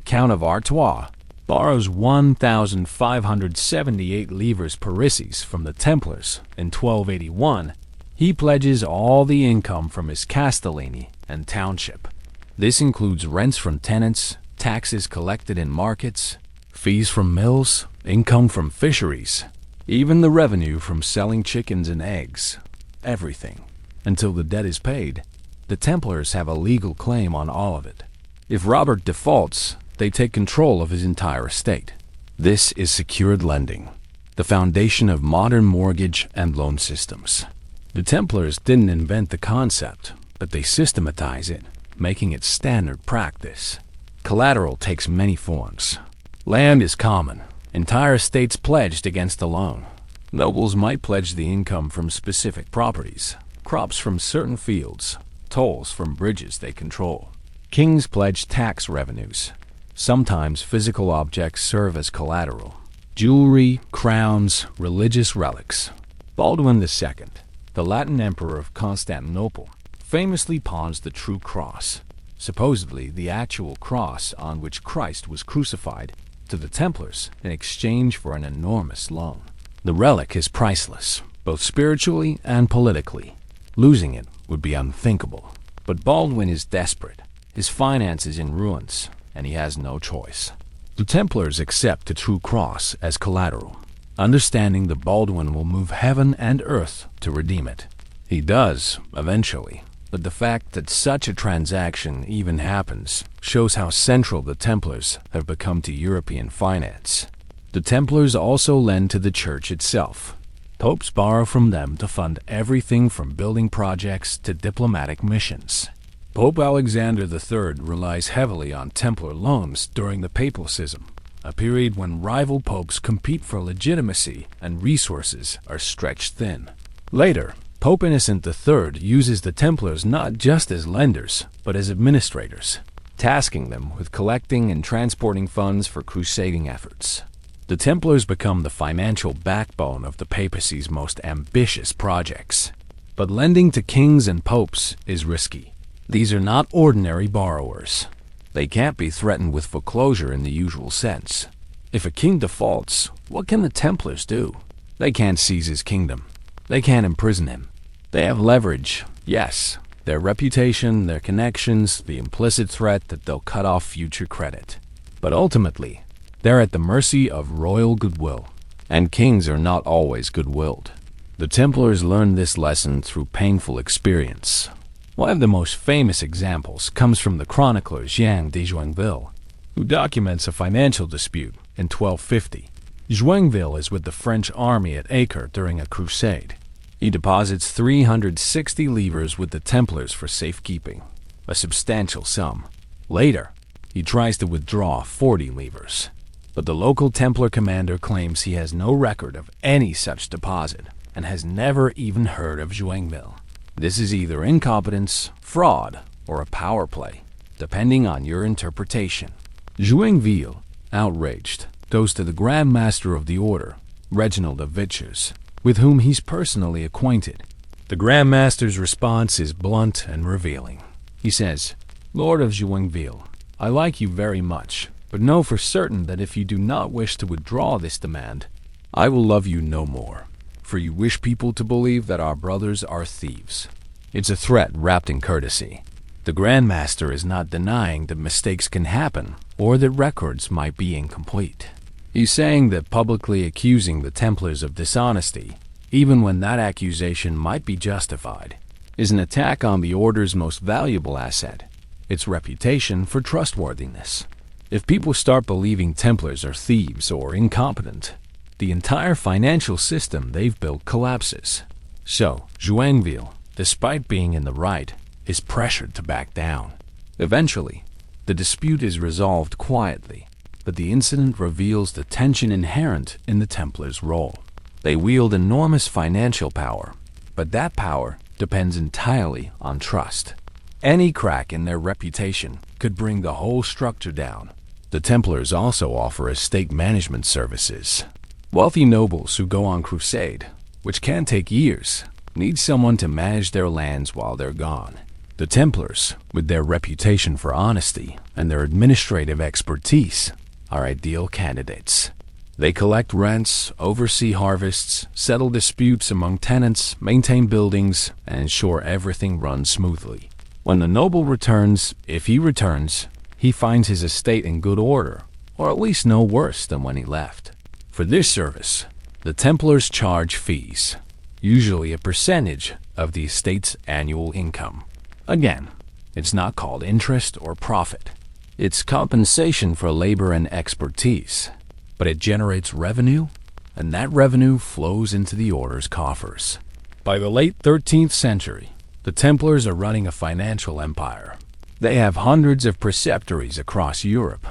Count of Artois, borrows 1,578 livres parisis from the Templars in 1281, he pledges all the income from his castellany and township. This includes rents from tenants, taxes collected in markets, fees from mills, income from fisheries, even the revenue from selling chickens and eggs. Everything. Until the debt is paid, the Templars have a legal claim on all of it. If Robert defaults, they take control of his entire estate. This is secured lending, the foundation of modern mortgage and loan systems. The Templars didn't invent the concept, but they systematize it, making it standard practice. Collateral takes many forms. Land is common, entire estates pledged against a loan. Nobles might pledge the income from specific properties, crops from certain fields, tolls from bridges they control. Kings pledge tax revenues. Sometimes physical objects serve as collateral. Jewelry, crowns, religious relics. Baldwin II, the Latin emperor of Constantinople, famously pawns the true cross, supposedly the actual cross on which Christ was crucified, to the Templars in exchange for an enormous loan. The relic is priceless, both spiritually and politically. Losing it would be unthinkable. But Baldwin is desperate. His finance is in ruins, and he has no choice. The Templars accept the true cross as collateral, understanding that Baldwin will move heaven and earth to redeem it. He does, eventually, but the fact that such a transaction even happens shows how central the Templars have become to European finance. The Templars also lend to the Church itself. Popes borrow from them to fund everything from building projects to diplomatic missions. Pope Alexander III relies heavily on Templar loans during the Papal Schism, a period when rival popes compete for legitimacy and resources are stretched thin. Later, Pope Innocent III uses the Templars not just as lenders, but as administrators, tasking them with collecting and transporting funds for crusading efforts. The Templars become the financial backbone of the papacy's most ambitious projects. But lending to kings and popes is risky. These are not ordinary borrowers. They can't be threatened with foreclosure in the usual sense. If a king defaults, what can the Templars do? They can't seize his kingdom. They can't imprison him. They have leverage, yes, their reputation, their connections, the implicit threat that they'll cut off future credit. But ultimately, they're at the mercy of royal goodwill, and kings are not always good-willed. The Templars learned this lesson through painful experience. One of the most famous examples comes from the chronicler Jean de Joinville, who documents a financial dispute in 1250. Joinville is with the French army at Acre during a crusade. He deposits 360 livres with the Templars for safekeeping, a substantial sum. Later, he tries to withdraw 40 livres, but the local Templar commander claims he has no record of any such deposit and has never even heard of Joinville. This is either incompetence, fraud, or a power play, depending on your interpretation. Joinville, outraged, goes to the Grand Master of the Order, Reginald of Vichers, with whom he's personally acquainted. The Grand Master's response is blunt and revealing. He says, "Lord of Joinville, I like you very much, but know for certain that if you do not wish to withdraw this demand, I will love you no more, for you wish people to believe that our brothers are thieves." It's a threat wrapped in courtesy. The Grand Master is not denying that mistakes can happen or that records might be incomplete. He's saying that publicly accusing the Templars of dishonesty, even when that accusation might be justified, is an attack on the Order's most valuable asset, its reputation for trustworthiness. If people start believing Templars are thieves or incompetent, the entire financial system they've built collapses. So, Joinville, despite being in the right, is pressured to back down. Eventually, the dispute is resolved quietly, but the incident reveals the tension inherent in the Templars' role. They wield enormous financial power, but that power depends entirely on trust. Any crack in their reputation could bring the whole structure down. The Templars also offer estate management services. Wealthy nobles who go on crusade, which can take years, need someone to manage their lands while they're gone. The Templars, with their reputation for honesty and their administrative expertise, are ideal candidates. They collect rents, oversee harvests, settle disputes among tenants, maintain buildings, and ensure everything runs smoothly. When the noble returns, if he returns, he finds his estate in good order, or at least no worse than when he left. For this service, the Templars charge fees, usually a percentage of the estate's annual income. Again, it's not called interest or profit. It's compensation for labor and expertise, but it generates revenue, and that revenue flows into the Order's coffers. By the late 13th century, the Templars are running a financial empire. They have hundreds of preceptories across Europe,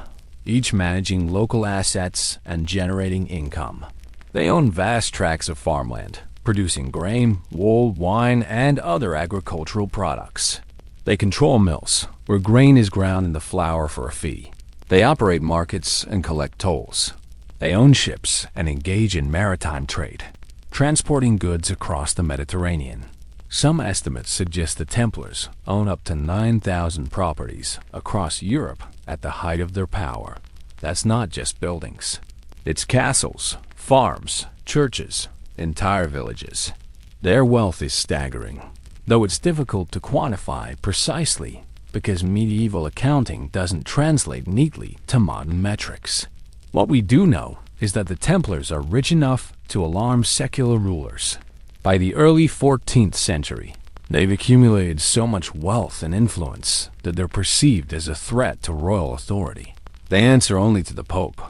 each managing local assets and generating income. They own vast tracts of farmland, producing grain, wool, wine, and other agricultural products. They control mills, where grain is ground into flour for a fee. They operate markets and collect tolls. They own ships and engage in maritime trade, transporting goods across the Mediterranean. Some estimates suggest the Templars own up to 9,000 properties across Europe at the height of their power. That's not just buildings. It's castles, farms, churches, entire villages. Their wealth is staggering, though it's difficult to quantify precisely because medieval accounting doesn't translate neatly to modern metrics. What we do know is that the Templars are rich enough to alarm secular rulers. By the early 14th century, they've accumulated so much wealth and influence that they're perceived as a threat to royal authority. They answer only to the Pope.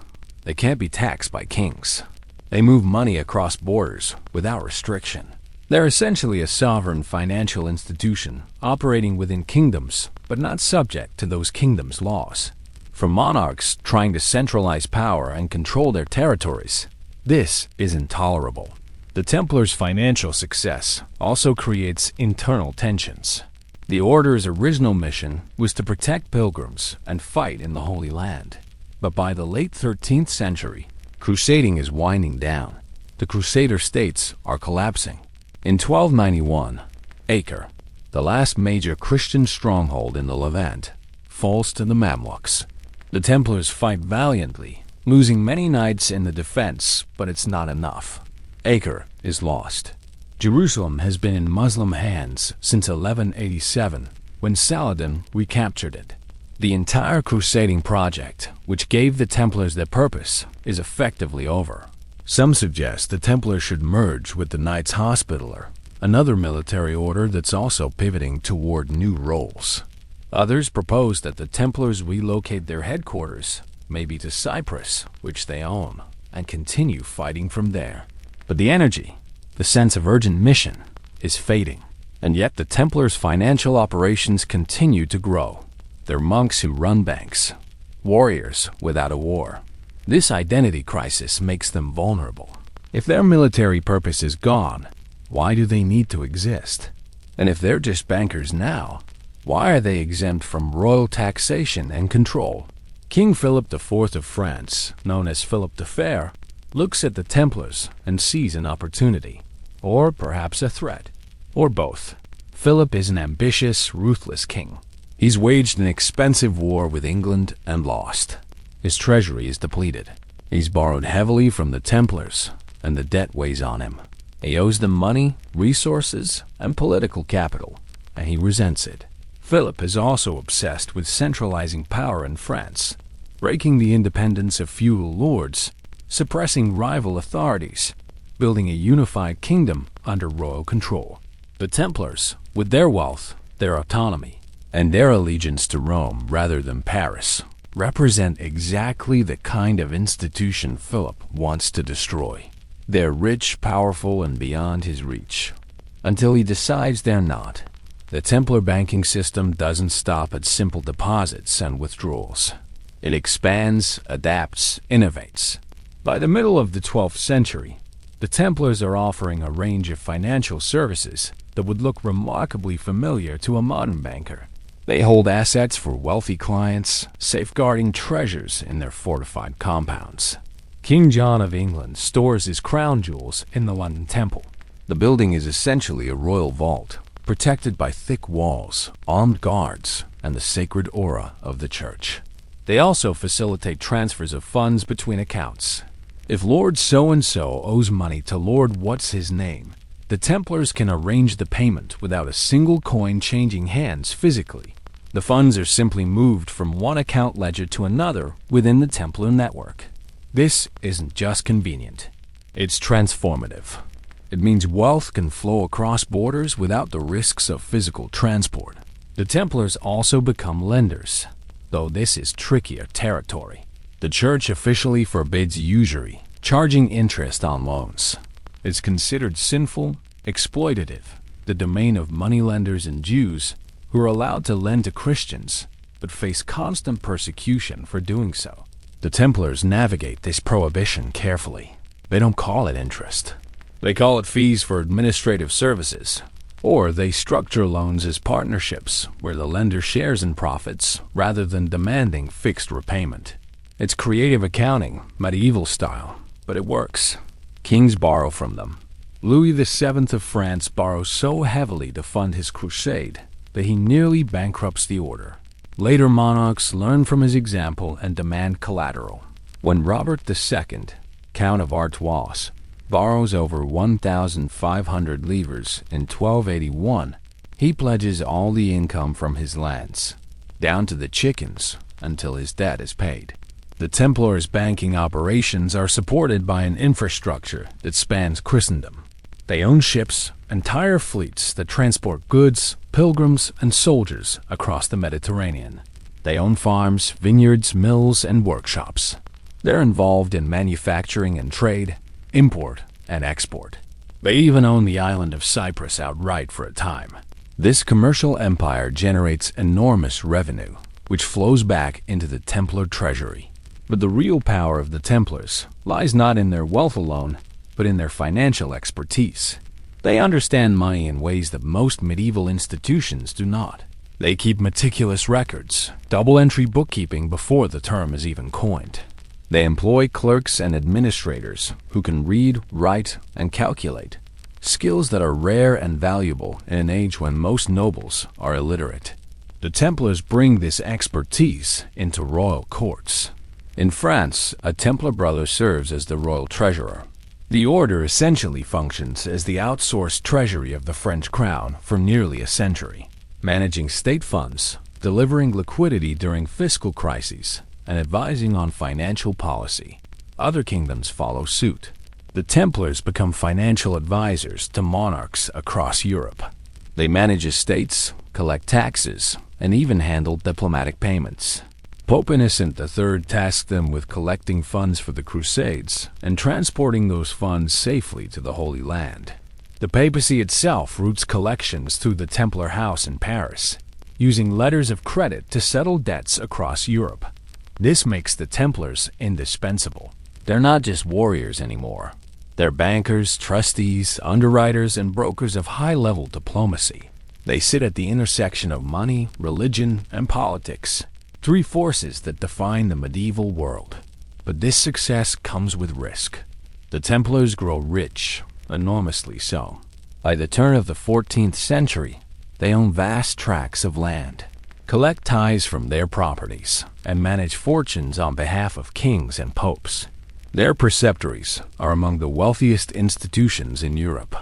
They can't be taxed by kings. They move money across borders without restriction. They're essentially a sovereign financial institution operating within kingdoms, but not subject to those kingdoms' laws. For monarchs trying to centralize power and control their territories, this is intolerable. The Templars' financial success also creates internal tensions. The Order's original mission was to protect pilgrims and fight in the Holy Land. But by the late 13th century, crusading is winding down. The Crusader states are collapsing. In 1291, Acre, the last major Christian stronghold in the Levant, falls to the Mamluks. The Templars fight valiantly, losing many knights in the defense, but it's not enough. Acre is lost. Jerusalem has been in Muslim hands since 1187, when Saladin recaptured it. The entire crusading project, which gave the Templars their purpose, is effectively over. Some suggest the Templars should merge with the Knights Hospitaller, another military order that's also pivoting toward new roles. Others propose that the Templars relocate their headquarters, maybe to Cyprus, which they own, and continue fighting from there. But the energy, the sense of urgent mission, is fading. And yet the Templars' financial operations continue to grow. They're monks who run banks, warriors without a war. This identity crisis makes them vulnerable. If their military purpose is gone, why do they need to exist? And if they're just bankers now, why are they exempt from royal taxation and control? King Philip IV of France, known as Philip the Fair, looks at the Templars and sees an opportunity, or perhaps a threat, or both. Philip is an ambitious, ruthless king. He's waged an expensive war with England and lost. His treasury is depleted. He's borrowed heavily from the Templars, and the debt weighs on him. He owes them money, resources, and political capital, and he resents it. Philip is also obsessed with centralizing power in France, breaking the independence of feudal lords, suppressing rival authorities, building a unified kingdom under royal control. The Templars, with their wealth, their autonomy, and their allegiance to Rome rather than Paris, represent exactly the kind of institution Philip wants to destroy. They're rich, powerful, and beyond his reach. Until he decides they're not. The Templar banking system doesn't stop at simple deposits and withdrawals. It expands, adapts, innovates. By the middle of the 12th century, the Templars are offering a range of financial services that would look remarkably familiar to a modern banker. They hold assets for wealthy clients, safeguarding treasures in their fortified compounds. King John of England stores his crown jewels in the London Temple. The building is essentially a royal vault, protected by thick walls, armed guards, and the sacred aura of the church. They also facilitate transfers of funds between accounts. If Lord So-and-so owes money to Lord What's-His-Name, the Templars can arrange the payment without a single coin changing hands physically. The funds are simply moved from one account ledger to another within the Templar network. This isn't just convenient. It's transformative. It means wealth can flow across borders without the risks of physical transport. The Templars also become lenders, though this is trickier territory. The Church officially forbids usury, charging interest on loans. It's considered sinful, exploitative, the domain of moneylenders and Jews who are allowed to lend to Christians, but face constant persecution for doing so. The Templars navigate this prohibition carefully. They don't call it interest. They call it fees for administrative services, or they structure loans as partnerships where the lender shares in profits rather than demanding fixed repayment. It's creative accounting, medieval style, but it works. Kings borrow from them. Louis VII of France borrows so heavily to fund his crusade that he nearly bankrupts the order. Later monarchs learn from his example and demand collateral. When Robert II, Count of Artois, borrows over 1,500 livres in 1281, he pledges all the income from his lands, down to the chickens, until his debt is paid. The Templars' banking operations are supported by an infrastructure that spans Christendom. They own ships, entire fleets that transport goods, pilgrims, and soldiers across the Mediterranean. They own farms, vineyards, mills, and workshops. They're involved in manufacturing and trade, import and export. They even own the island of Cyprus outright for a time. This commercial empire generates enormous revenue, which flows back into the Templar treasury. But the real power of the Templars lies not in their wealth alone, but in their financial expertise. They understand money in ways that most medieval institutions do not. They keep meticulous records, double-entry bookkeeping before the term is even coined. They employ clerks and administrators who can read, write, and calculate, skills that are rare and valuable in an age when most nobles are illiterate. The Templars bring this expertise into royal courts. In France, a Templar brother serves as the royal treasurer. The order essentially functions as the outsourced treasury of the French crown for nearly a century, managing state funds, delivering liquidity during fiscal crises, and advising on financial policy. Other kingdoms follow suit. The Templars become financial advisors to monarchs across Europe. They manage estates, collect taxes, and even handle diplomatic payments. Pope Innocent III tasked them with collecting funds for the Crusades and transporting those funds safely to the Holy Land. The papacy itself routes collections through the Templar house in Paris, using letters of credit to settle debts across Europe. This makes the Templars indispensable. They're not just warriors anymore. They're bankers, trustees, underwriters, and brokers of high-level diplomacy. They sit at the intersection of money, religion, and politics, three forces that define the medieval world. But this success comes with risk. The Templars grow rich, enormously so. By the turn of the 14th century, they own vast tracts of land, collect tithes from their properties, and manage fortunes on behalf of kings and popes. Their preceptories are among the wealthiest institutions in Europe.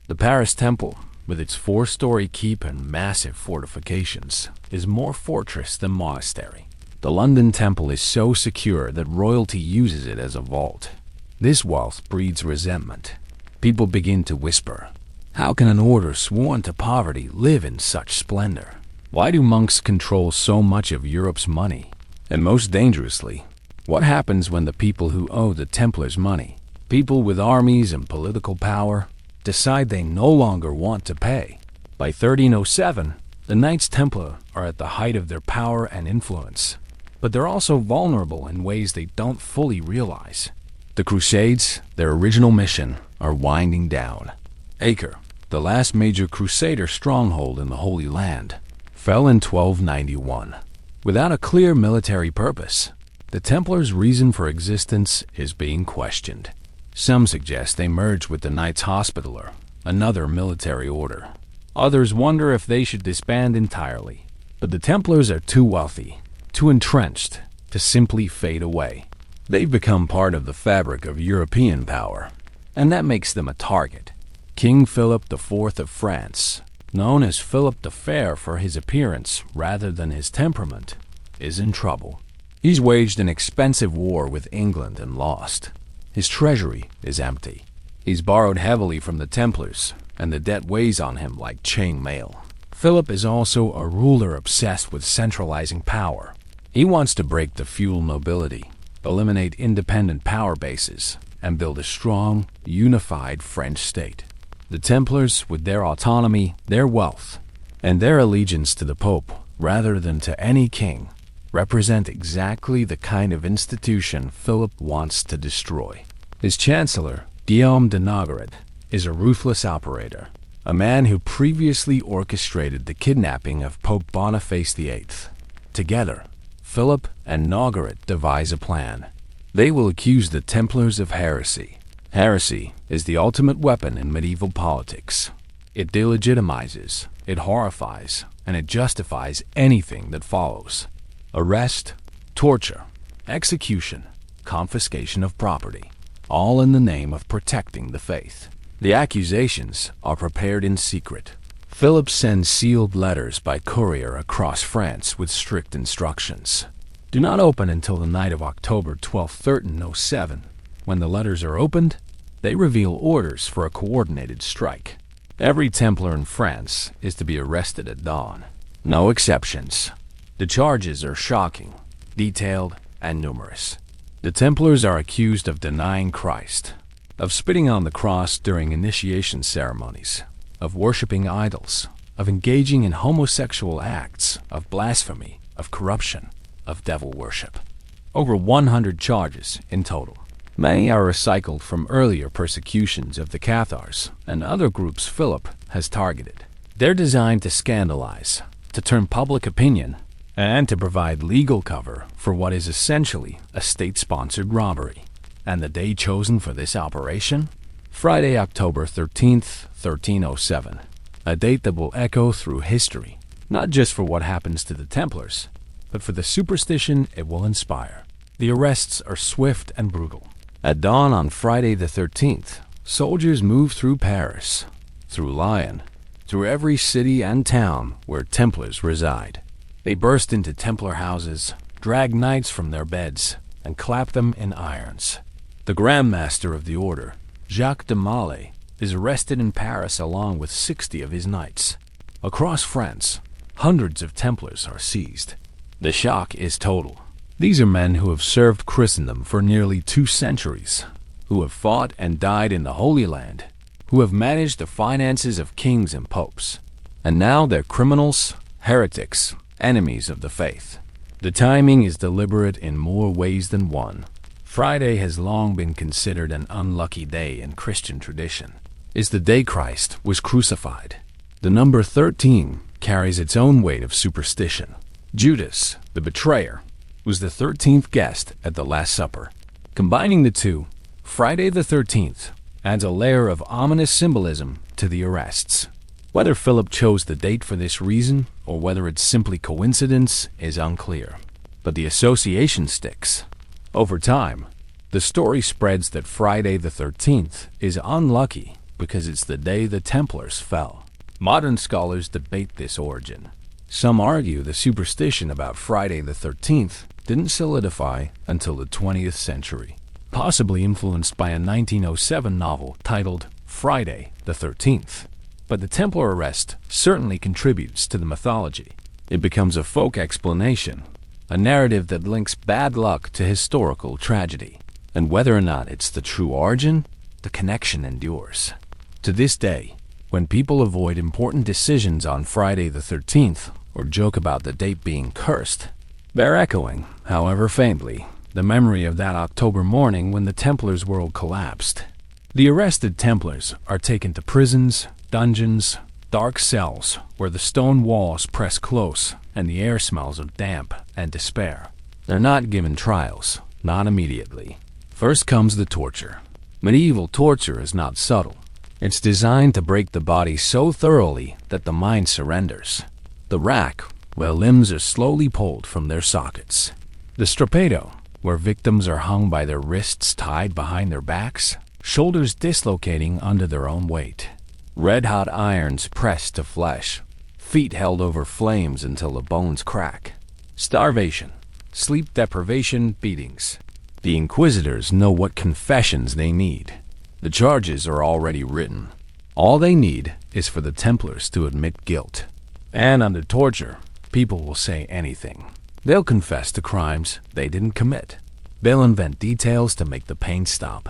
The Paris Temple, with its 4-story keep and massive fortifications, is more fortress than monastery. The London Temple is so secure that royalty uses it as a vault. This wealth breeds resentment. People begin to whisper, "How can an order sworn to poverty live in such splendor? Why do monks control so much of Europe's money?" And most dangerously, what happens when the people who owe the Templars money, people with armies and political power, decide they no longer want to pay? By 1307, the Knights Templar are at the height of their power and influence, but they're also vulnerable in ways they don't fully realize. The Crusades, their original mission, are winding down. Acre, the last major Crusader stronghold in the Holy Land, fell in 1291. Without a clear military purpose, the Templars' reason for existence is being questioned. Some suggest they merged with the Knights Hospitaller, another military order. Others wonder if they should disband entirely. But the Templars are too wealthy, too entrenched, to simply fade away. They've become part of the fabric of European power, and that makes them a target. King Philip IV of France, known as Philip the Fair for his appearance rather than his temperament, is in trouble. He's waged an expensive war with England and lost. His treasury is empty. He's borrowed heavily from the Templars, and the debt weighs on him like chain mail. Philip is also a ruler obsessed with centralizing power. He wants to break the feudal nobility, eliminate independent power bases, and build a strong, unified French state. The Templars, with their autonomy, their wealth, and their allegiance to the Pope rather than to any king, represent exactly the kind of institution Philip wants to destroy. His chancellor, Guillaume de Nogaret, is a ruthless operator, a man who previously orchestrated the kidnapping of Pope Boniface VIII. Together, Philip and Nogaret devise a plan. They will accuse the Templars of heresy. Heresy is the ultimate weapon in medieval politics. It delegitimizes, it horrifies, and it justifies anything that follows. Arrest, torture, execution, confiscation of property, all in the name of protecting the faith. The accusations are prepared in secret. Philip sends sealed letters by courier across France with strict instructions. Do not open until the night of October 12, 1307. When the letters are opened, they reveal orders for a coordinated strike. Every Templar in France is to be arrested at dawn. No exceptions. The charges are shocking, detailed, and numerous. The Templars are accused of denying Christ, of spitting on the cross during initiation ceremonies, of worshiping idols, of engaging in homosexual acts, of blasphemy, of corruption, of devil worship. Over 100 charges in total. Many are recycled from earlier persecutions of the Cathars and other groups Philip has targeted. They're designed to scandalize, to turn public opinion, and to provide legal cover for what is essentially a state-sponsored robbery. And the day chosen for this operation? Friday, October 13th, 1307. A date that will echo through history, not just for what happens to the Templars, but for the superstition it will inspire. The arrests are swift and brutal. At dawn on Friday the 13th, soldiers move through Paris, through Lyon, through every city and town where Templars reside. They burst into Templar houses, drag knights from their beds, and clap them in irons. The Grand Master of the Order, Jacques de Maillet, is arrested in Paris along with 60 of his knights. Across France, hundreds of Templars are seized. The shock is total. These are men who have served Christendom for nearly 2 centuries, who have fought and died in the Holy Land, who have managed the finances of kings and popes, and now they're criminals, heretics, enemies of the faith. The timing is deliberate in more ways than one. Friday has long been considered an unlucky day in Christian tradition. It's the day Christ was crucified. The number 13 carries its own weight of superstition. Judas, the betrayer, was the 13th guest at the Last Supper. Combining the two, Friday the 13th adds a layer of ominous symbolism to the arrests. Whether Philip chose the date for this reason, or whether it's simply coincidence, is unclear. But the association sticks. Over time, the story spreads that Friday the 13th is unlucky because it's the day the Templars fell. Modern scholars debate this origin. Some argue the superstition about Friday the 13th didn't solidify until the 20th century, possibly influenced by a 1907 novel titled Friday the 13th. But the Templar arrest certainly contributes to the mythology. It becomes a folk explanation, a narrative that links bad luck to historical tragedy. And whether or not it's the true origin, the connection endures. To this day, when people avoid important decisions on Friday the 13th or joke about the date being cursed, they're echoing, however faintly, the memory of that October morning when the Templars' world collapsed. The arrested Templars are taken to prisons, dungeons, dark cells where the stone walls press close and the air smells of damp and despair. They're not given trials, not immediately. First comes the torture. Medieval torture is not subtle. It's designed to break the body so thoroughly that the mind surrenders. The rack, where limbs are slowly pulled from their sockets. The strappado, where victims are hung by their wrists tied behind their backs, shoulders dislocating under their own weight. Red-hot irons pressed to flesh, feet held over flames until the bones crack. Starvation, sleep deprivation, beatings. The inquisitors know what confessions they need. The charges are already written. All they need is for the Templars to admit guilt. And under torture, people will say anything. They'll confess to crimes they didn't commit. They'll invent details to make the pain stop.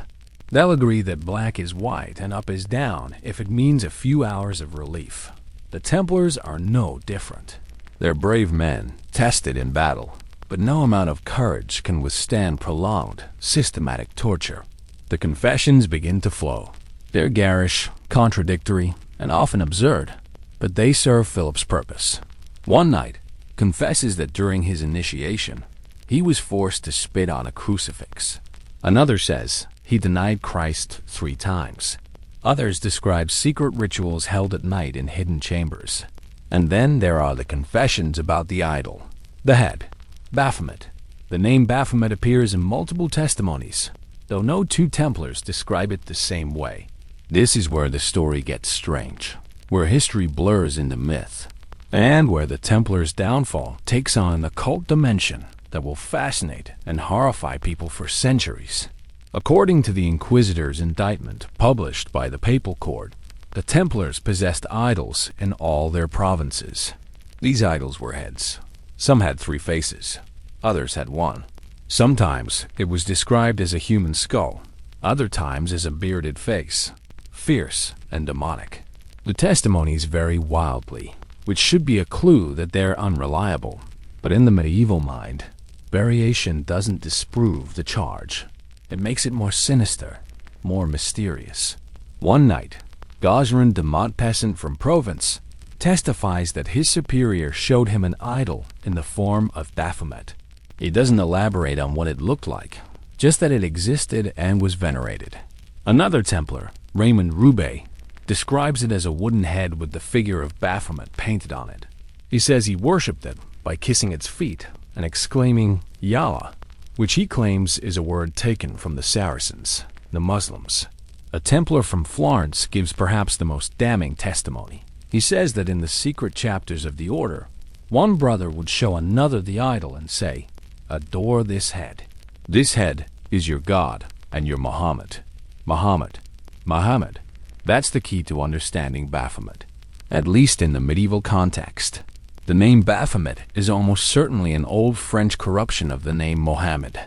They'll agree that black is white and up is down if it means a few hours of relief. The Templars are no different. They're brave men, tested in battle, but no amount of courage can withstand prolonged, systematic torture. The confessions begin to flow. They're garish, contradictory, and often absurd, but they serve Philip's purpose. One knight confesses that during his initiation, he was forced to spit on a crucifix. Another says he denied Christ 3 times. Others describe secret rituals held at night in hidden chambers. And then there are the confessions about the idol, the head, Baphomet. The name Baphomet appears in multiple testimonies, though no 2 Templars describe it the same way. This is where the story gets strange, where history blurs into myth, and where the Templars' downfall takes on an occult dimension that will fascinate and horrify people for centuries. According to the Inquisitor's indictment published by the Papal Court, the Templars possessed idols in all their provinces. These idols were heads. Some had 3 faces, others had 1. Sometimes it was described as a human skull, other times as a bearded face, fierce and demonic. The testimonies vary wildly, which should be a clue that they're unreliable. But in the medieval mind, variation doesn't disprove the charge. it makes it more sinister, more mysterious. One night, Gauzerin de Montpessant from Provence testifies that his superior showed him an idol in the form of Baphomet. He doesn't elaborate on what it looked like, just that it existed and was venerated. Another Templar, Raymond Roubaix, describes it as a wooden head with the figure of Baphomet painted on it. He says he worshipped it by kissing its feet and exclaiming Yallah, which he claims is a word taken from the Saracens, the Muslims. A Templar from Florence gives perhaps the most damning testimony. He says that in the secret chapters of the order, one brother would show another the idol and say, "Adore this head. This head is your God and your Muhammad." Muhammad. That's the key to understanding Baphomet, at least in the medieval context. The name Baphomet is almost certainly an old French corruption of the name Mohammed.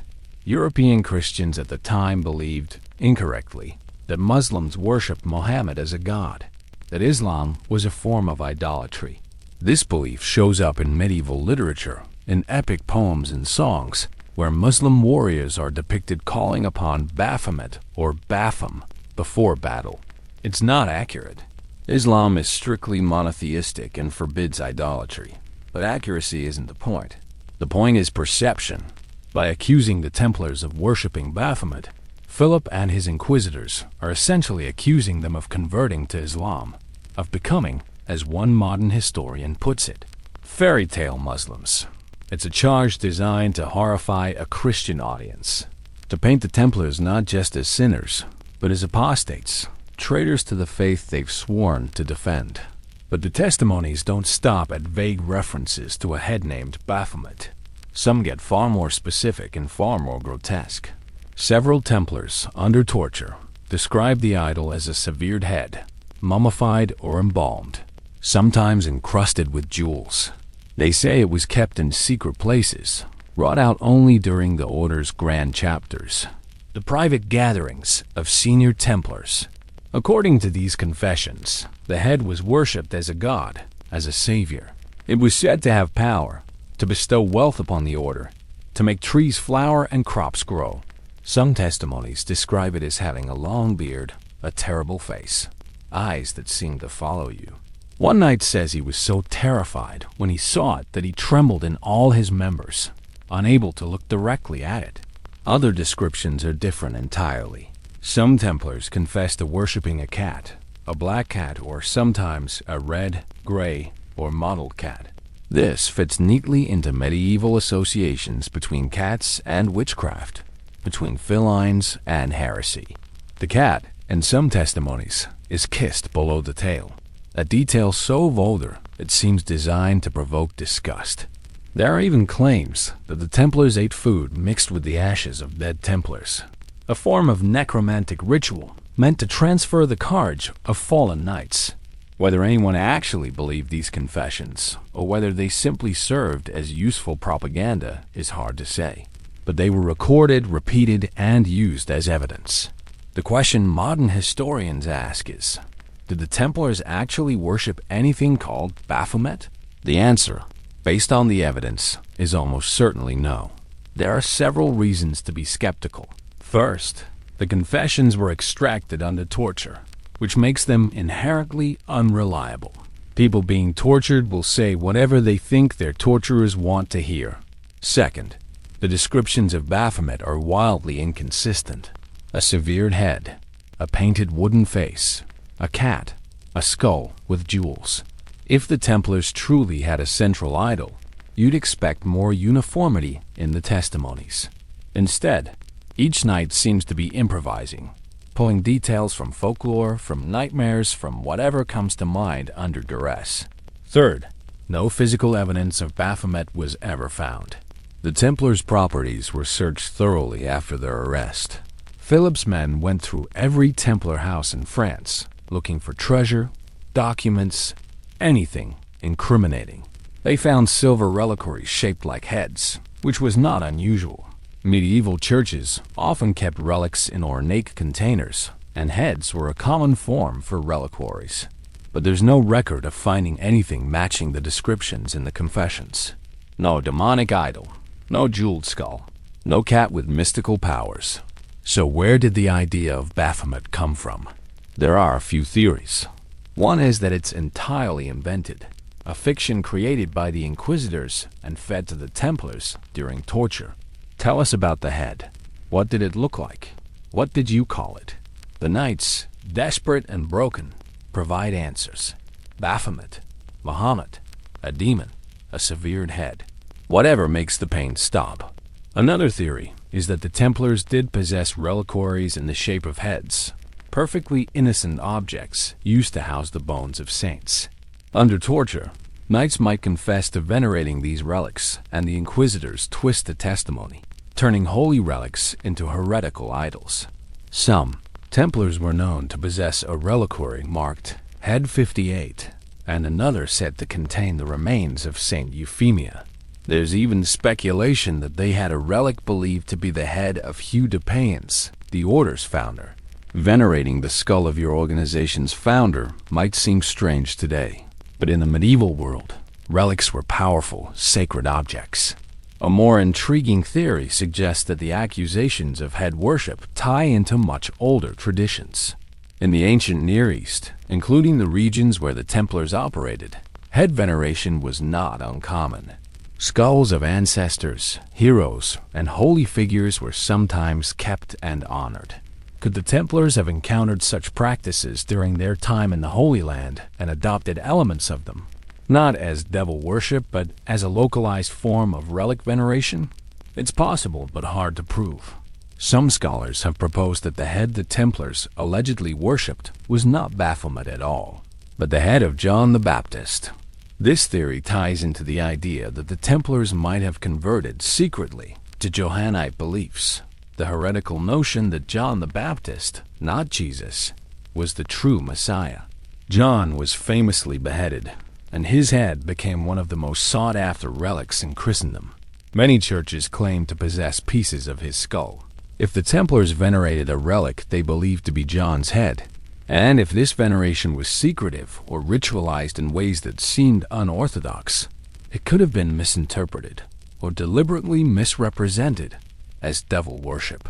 European Christians at the time believed, incorrectly, that Muslims worshipped Mohammed as a god, that Islam was a form of idolatry. This belief shows up in medieval literature, in epic poems and songs, where Muslim warriors are depicted calling upon Baphomet or Bapham before battle. It's not accurate. Islam is strictly monotheistic and forbids idolatry, but accuracy isn't the point. The point is perception. By accusing the Templars of worshipping Baphomet, Philip and his inquisitors are essentially accusing them of converting to Islam, of becoming, as one modern historian puts it, fairy tale Muslims. It's a charge designed to horrify a Christian audience, to paint the Templars not just as sinners, but as apostates, traitors to the faith they've sworn to defend. But the testimonies don't stop at vague references to a head named Baphomet. Some get far more specific and far more grotesque. Several Templars, under torture, describe the idol as a severed head, mummified or embalmed, sometimes encrusted with jewels. They say it was kept in secret places, wrought out only during the order's grand chapters, the private gatherings of senior Templars. According to these confessions, the head was worshipped as a god, as a savior. It was said to have power, to bestow wealth upon the order, to make trees flower and crops grow. Some testimonies describe it as having a long beard, a terrible face, eyes that seemed to follow you. One knight says he was so terrified when he saw it that he trembled in all his members, unable to look directly at it. Other descriptions are different entirely. Some Templars confess to worshipping a cat, a black cat, or sometimes a red, gray, or mottled cat. This fits neatly into medieval associations between cats and witchcraft, between felines and heresy. The cat, in some testimonies, is kissed below the tail, a detail so vulgar it seems designed to provoke disgust. There are even claims that the Templars ate food mixed with the ashes of dead Templars, a form of necromantic ritual meant to transfer the courage of fallen knights. Whether anyone actually believed these confessions, or whether they simply served as useful propaganda, is hard to say. But they were recorded, repeated, and used as evidence. The question modern historians ask is, did the Templars actually worship anything called Baphomet? The answer, based on the evidence, is almost certainly no. There are several reasons to be skeptical. First, the confessions were extracted under torture, which makes them inherently unreliable. People being tortured will say whatever they think their torturers want to hear. Second, the descriptions of Baphomet are wildly inconsistent. A severed head, a painted wooden face, a cat, a skull with jewels. If the Templars truly had a central idol, you'd expect more uniformity in the testimonies. Instead, each knight seems to be improvising, pulling details from folklore, from nightmares, from whatever comes to mind under duress. Third, no physical evidence of Baphomet was ever found. The Templars' properties were searched thoroughly after their arrest. Philip's men went through every Templar house in France, looking for treasure, documents, anything incriminating. They found silver reliquaries shaped like heads, which was not unusual. Medieval churches often kept relics in ornate containers, and heads were a common form for reliquaries. But there's no record of finding anything matching the descriptions in the confessions. No demonic idol, no jeweled skull, no cat with mystical powers. So where did the idea of Baphomet come from? There are a few theories. One is that it's entirely invented, a fiction created by the Inquisitors and fed to the Templars during torture. Tell us about the head. What did it look like? What did you call it? The knights, desperate and broken, provide answers. Baphomet, Muhammad, a demon, a severed head. Whatever makes the pain stop. Another theory is that the Templars did possess reliquaries in the shape of heads, perfectly innocent objects used to house the bones of saints. Under torture, knights might confess to venerating these relics, and the Inquisitors twist the testimony, turning holy relics into heretical idols. Some Templars were known to possess a reliquary marked Head 58, and another said to contain the remains of Saint Euphemia. There's even speculation that they had a relic believed to be the head of Hugh de Payens, the Order's founder. Venerating the skull of your organization's founder might seem strange today, but in the medieval world, relics were powerful, sacred objects. A more intriguing theory suggests that the accusations of head worship tie into much older traditions. In the ancient Near East, including the regions where the Templars operated, head veneration was not uncommon. Skulls of ancestors, heroes, and holy figures were sometimes kept and honored. Could the Templars have encountered such practices during their time in the Holy Land and adopted elements of them? Not as devil worship, but as a localized form of relic veneration? It's possible, but hard to prove. Some scholars have proposed that the head the Templars allegedly worshipped was not Baphomet at all, but the head of John the Baptist. This theory ties into the idea that the Templars might have converted secretly to Johannite beliefs, the heretical notion that John the Baptist, not Jesus, was the true Messiah. John was famously beheaded, and his head became one of the most sought-after relics in Christendom. Many churches claim to possess pieces of his skull. If the Templars venerated a relic they believed to be John's head, and if this veneration was secretive or ritualized in ways that seemed unorthodox, it could have been misinterpreted or deliberately misrepresented as devil worship.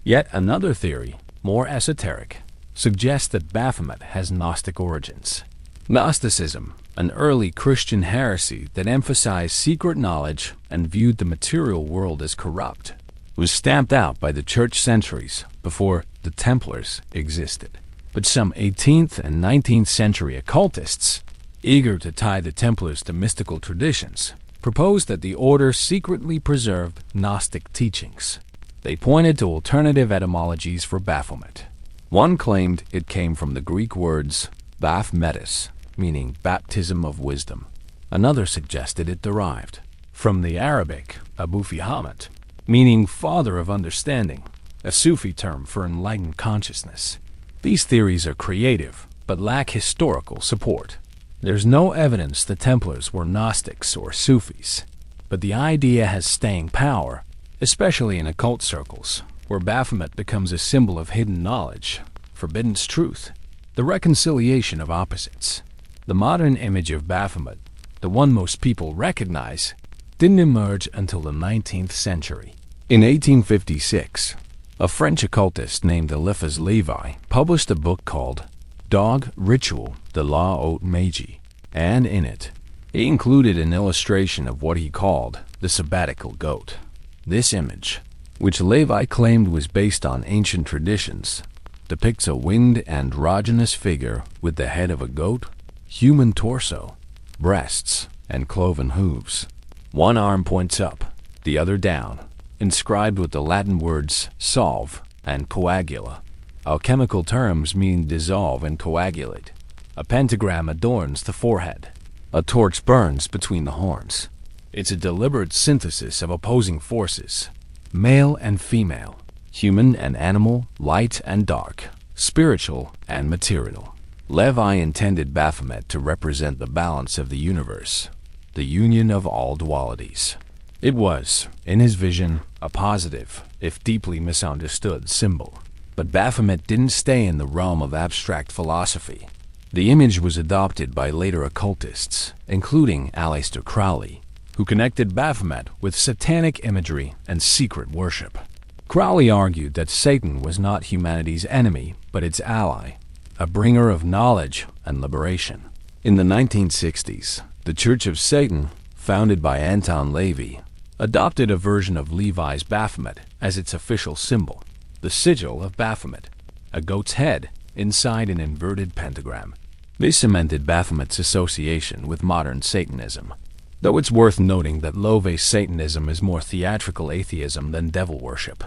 Yet another theory, more esoteric, suggests that Baphomet has Gnostic origins. Gnosticism, an early Christian heresy that emphasized secret knowledge and viewed the material world as corrupt, was stamped out by the Church centuries before the Templars existed. But some 18th and 19th century occultists, eager to tie the Templars to mystical traditions, proposed that the order secretly preserved Gnostic teachings. They pointed to alternative etymologies for Baphomet. One claimed it came from the Greek words Baph-metis, meaning baptism of wisdom. Another suggested it derived from the Arabic Abu Fihamet, meaning father of understanding, a Sufi term for enlightened consciousness. These theories are creative, but lack historical support. There's no evidence the Templars were Gnostics or Sufis, but the idea has staying power, especially in occult circles, where Baphomet becomes a symbol of hidden knowledge, forbidden truth, the reconciliation of opposites. The modern image of Baphomet, the one most people recognize, didn't emerge until the 19th century. In 1856, a French occultist named Eliphas Levi published a book called Dog Ritual de la Haute Magie, and in it, he included an illustration of what he called the sabbatical goat. This image, which Levi claimed was based on ancient traditions, depicts a winged androgynous figure with the head of a goat, human torso, breasts, and cloven hooves. One arm points up, the other down, inscribed with the Latin words solve and coagula. Alchemical terms mean dissolve and coagulate. A pentagram adorns the forehead. A torch burns between the horns. It's a deliberate synthesis of opposing forces, male and female, human and animal, light and dark, spiritual and material. Levi intended Baphomet to represent the balance of the universe, the union of all dualities. It was, in his vision, a positive, if deeply misunderstood, symbol. But Baphomet didn't stay in the realm of abstract philosophy. The image was adopted by later occultists, including Aleister Crowley, who connected Baphomet with satanic imagery and secret worship. Crowley argued that Satan was not humanity's enemy, but its ally, a bringer of knowledge and liberation. In the 1960s, the Church of Satan, founded by Anton LaVey, adopted a version of Levi's Baphomet as its official symbol, the sigil of Baphomet, a goat's head inside an inverted pentagram. This cemented Baphomet's association with modern Satanism, though it's worth noting that LaVey's Satanism is more theatrical atheism than devil worship.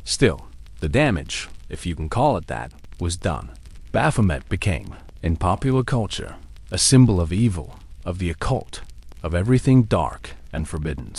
Still, the damage, if you can call it that, was done. Baphomet became, in popular culture, a symbol of evil, of the occult, of everything dark and forbidden.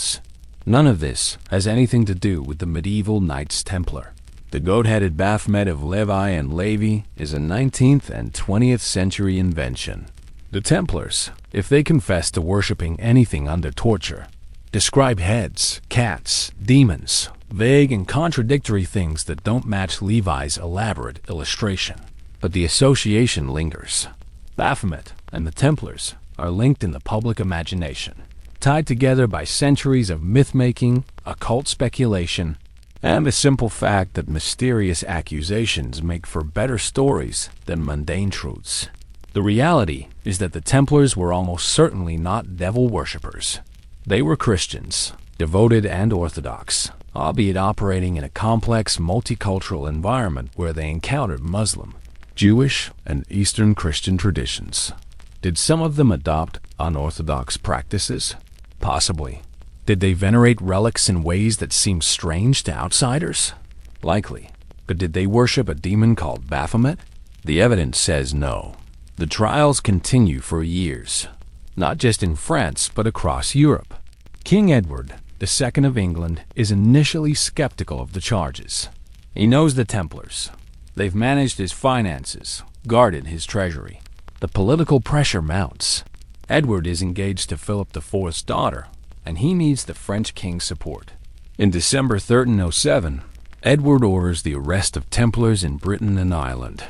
None of this has anything to do with the medieval Knights Templar. The goat-headed Baphomet of Levi and LaVey is a 19th and 20th century invention. The Templars, if they confess to worshipping anything under torture, describe heads, cats, demons, vague and contradictory things that don't match Levi's elaborate illustration. But the association lingers. Baphomet and the Templars are linked in the public imagination, tied together by centuries of myth-making, occult speculation, and the simple fact that mysterious accusations make for better stories than mundane truths. The reality is that the Templars were almost certainly not devil worshippers. They were Christians, devoted and orthodox, albeit operating in a complex multicultural environment where they encountered Muslim, Jewish, and Eastern Christian traditions. Did some of them adopt unorthodox practices? Possibly. Did they venerate relics in ways that seemed strange to outsiders? Likely. But did they worship a demon called Baphomet? The evidence says no. The trials continue for years, not just in France but across Europe. King Edward II of England is initially skeptical of the charges. He knows the Templars. They've managed his finances, guarded his treasury. The political pressure mounts. Edward is engaged to Philip IV's daughter, and he needs the French king's support. In December 1307, Edward orders the arrest of Templars in Britain and Ireland.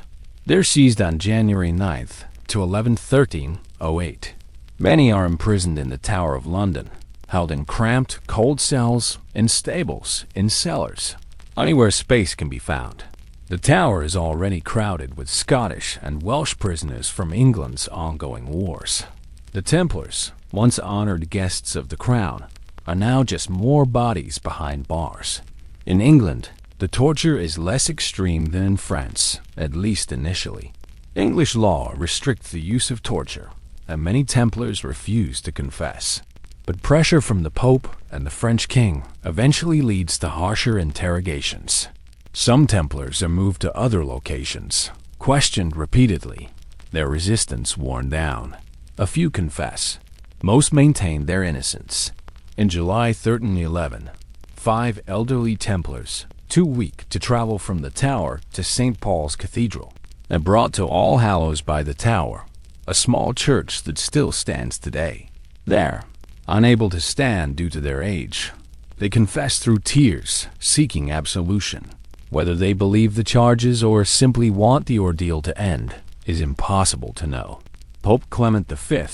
They're seized on January 9th to 11/13/08. Many are imprisoned in the Tower of London, held in cramped, cold cells, in stables, in cellars, anywhere space can be found. The tower is already crowded with Scottish and Welsh prisoners from England's ongoing wars. The Templars, once honored guests of the crown, are now just more bodies behind bars. In England, the torture is less extreme than in France, at least initially. English law restricts the use of torture, and many Templars refuse to confess. But pressure from the Pope and the French king eventually leads to harsher interrogations. Some Templars are moved to other locations, questioned repeatedly, their resistance worn down. A few confess. Most maintain their innocence. In July 1311, 5 elderly Templars, too weak to travel from the Tower to St. Paul's Cathedral, are brought to All Hallows by the Tower, a small church that still stands today. There, unable to stand due to their age, they confess through tears, seeking absolution. Whether they believe the charges or simply want the ordeal to end is impossible to know. Pope Clement V,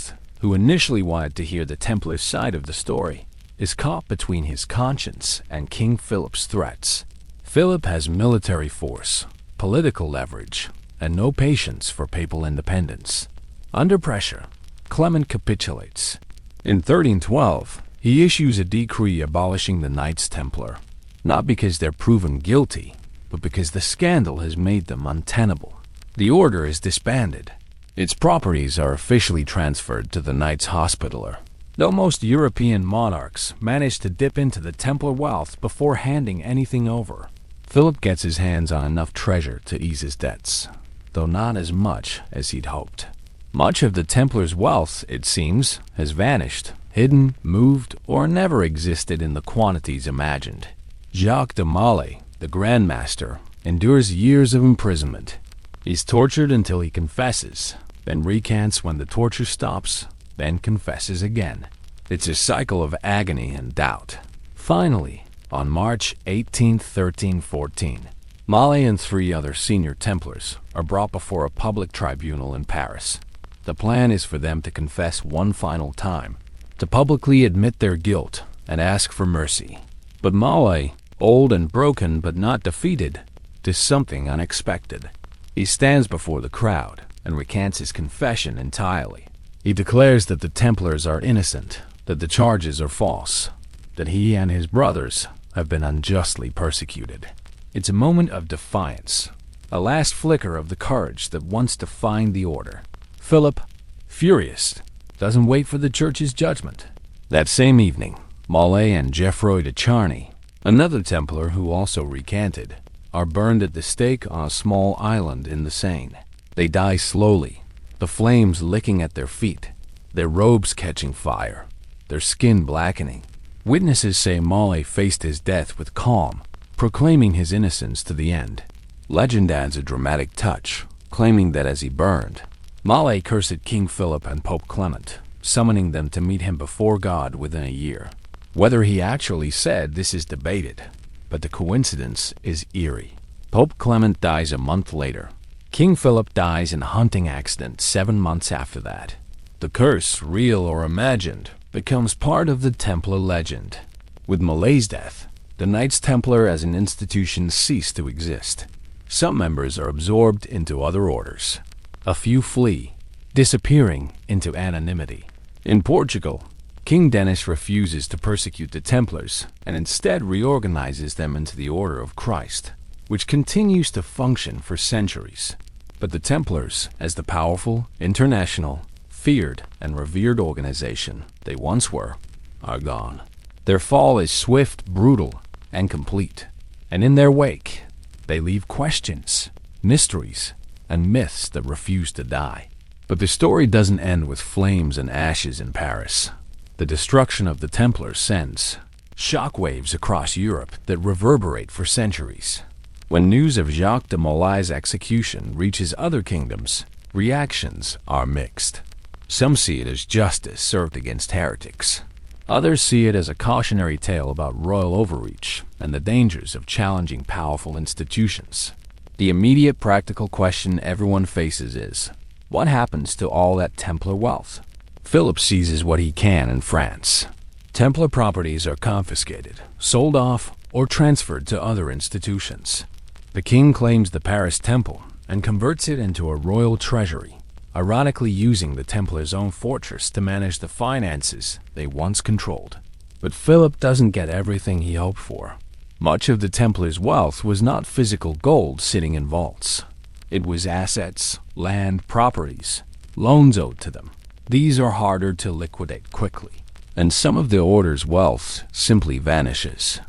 who initially wanted to hear the Templar side of the story, is caught between his conscience and King Philip's threats. Philip has military force, political leverage, and no patience for papal independence. Under pressure, Clement capitulates. In 1312, he issues a decree abolishing the Knights Templar, not because they're proven guilty, but because the scandal has made them untenable. The order is disbanded. Its properties are officially transferred to the Knights Hospitaller, though most European monarchs managed to dip into the Templar wealth before handing anything over. Philip gets his hands on enough treasure to ease his debts, though not as much as he'd hoped. Much of the Templars' wealth, it seems, has vanished, hidden, moved, or never existed in the quantities imagined. Jacques de Molay, the Grand Master, endures years of imprisonment. He's tortured until he confesses, then recants when the torture stops, then confesses again. It's a cycle of agony and doubt. Finally, on March 18, 1314, Molay and 3 other senior Templars are brought before a public tribunal in Paris. The plan is for them to confess one final time, to publicly admit their guilt and ask for mercy. But Molay, Old and broken but not defeated, to something unexpected. He stands before the crowd and recants his confession entirely. He declares that the Templars are innocent, that the charges are false, that he and his brothers have been unjustly persecuted. It's a moment of defiance, a last flicker of the courage that wants to find the order. Philip, furious, doesn't wait for the church's judgment. That same evening, Molay and Geoffroy de Charny, another Templar who also recanted, are burned at the stake on a small island in the Seine. They die slowly, the flames licking at their feet, their robes catching fire, their skin blackening. Witnesses say Molay faced his death with calm, proclaiming his innocence to the end. Legend adds a dramatic touch, claiming that as he burned, Molay cursed King Philip and Pope Clement, summoning them to meet him before God within a year. Whether he actually said this is debated, but the coincidence is eerie. Pope Clement dies a month later. King Philip dies in a hunting accident 7 months after that. The curse, real or imagined, becomes part of the Templar legend. With Molay's death, the Knights Templar as an institution ceased to exist. Some members are absorbed into other orders. A few flee, disappearing into anonymity. In Portugal, King Denis refuses to persecute the Templars and instead reorganizes them into the Order of Christ, which continues to function for centuries. But the Templars, as the powerful, international, feared, and revered organization they once were, are gone. Their fall is swift, brutal, and complete. And in their wake, they leave questions, mysteries, and myths that refuse to die. But the story doesn't end with flames and ashes in Paris. The destruction of the Templars sends shockwaves across Europe that reverberate for centuries. When news of Jacques de Molay's execution reaches other kingdoms, reactions are mixed. Some see it as justice served against heretics. Others see it as a cautionary tale about royal overreach and the dangers of challenging powerful institutions. The immediate practical question everyone faces is, what happens to all that Templar wealth? Philip seizes what he can in France. Templar properties are confiscated, sold off, or transferred to other institutions. The king claims the Paris Temple and converts it into a royal treasury, ironically using the Templars' own fortress to manage the finances they once controlled. But Philip doesn't get everything he hoped for. Much of the Templars' wealth was not physical gold sitting in vaults. It was assets, land, properties, loans owed to them. These are harder to liquidate quickly, and some of the order's wealth simply vanishes.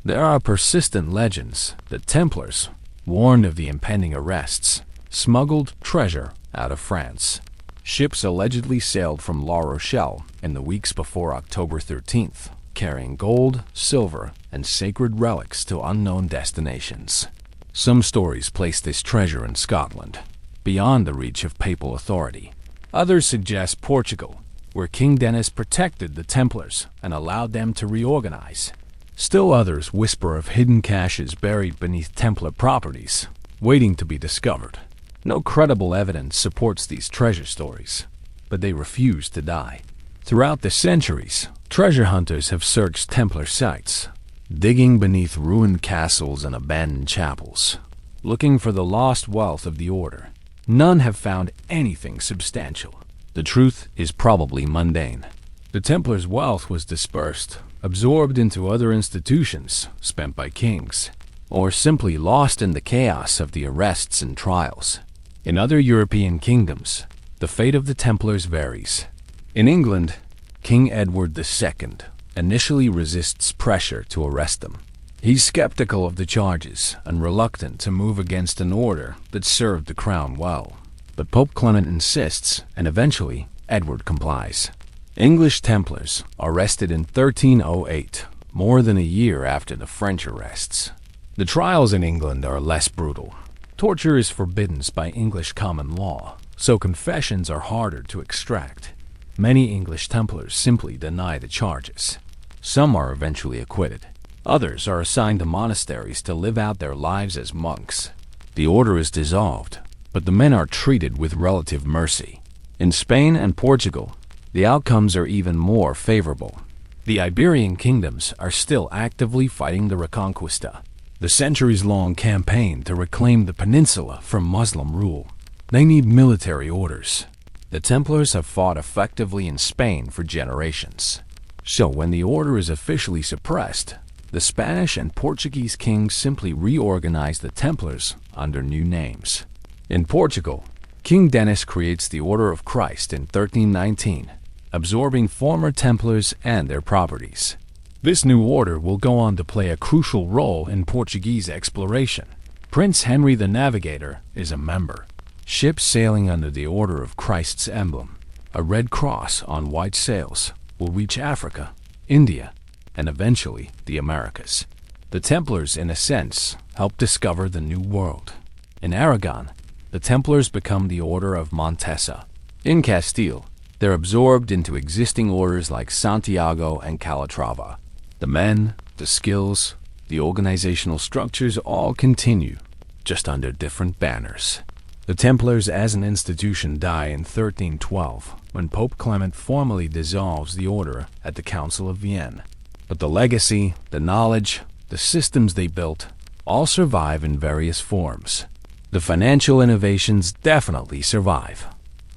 There are persistent legends that Templars, warned of the impending arrests, smuggled treasure out of France. Ships allegedly sailed from La Rochelle in the weeks before October 13th, carrying gold, silver, and sacred relics to unknown destinations. Some stories place this treasure in Scotland, beyond the reach of papal authority. Others suggest Portugal, where King Denis protected the Templars and allowed them to reorganize. Still others whisper of hidden caches buried beneath Templar properties, waiting to be discovered. No credible evidence supports these treasure stories, but they refuse to die. Throughout the centuries, treasure hunters have searched Templar sites, digging beneath ruined castles and abandoned chapels, looking for the lost wealth of the order. None have found anything substantial. The truth is probably mundane. The Templars' wealth was dispersed, absorbed into other institutions, spent by kings, or simply lost in the chaos of the arrests and trials. In other European kingdoms, the fate of the Templars varies. In England, King Edward II initially resists pressure to arrest them. He's skeptical of the charges and reluctant to move against an order that served the crown well. But Pope Clement insists, and eventually Edward complies. English Templars are arrested in 1308, more than a year after the French arrests. The trials in England are less brutal. Torture is forbidden by English common law, so confessions are harder to extract. Many English Templars simply deny the charges. Some are eventually acquitted. Others are assigned to monasteries to live out their lives as monks. The order is dissolved, but the men are treated with relative mercy. In Spain and Portugal, the outcomes are even more favorable. The Iberian kingdoms are still actively fighting the Reconquista, the centuries-long campaign to reclaim the peninsula from Muslim rule. They need military orders. The Templars have fought effectively in Spain for generations. So when the order is officially suppressed, the Spanish and Portuguese kings simply reorganize the Templars under new names. In Portugal, King Denis creates the Order of Christ in 1319, absorbing former Templars and their properties. This new order will go on to play a crucial role in Portuguese exploration. Prince Henry the Navigator is a member. Ships sailing under the Order of Christ's emblem, a red cross on white sails, will reach Africa, India, and eventually the Americas. The Templars, in a sense, help discover the New World. In Aragon, the Templars become the Order of Montesa. In Castile, they're absorbed into existing orders like Santiago and Calatrava. The men, the skills, the organizational structures all continue, just under different banners. The Templars as an institution die in 1312, when Pope Clement formally dissolves the order at the Council of Vienne. But the legacy, the knowledge, the systems they built, all survive in various forms. The financial innovations definitely survive.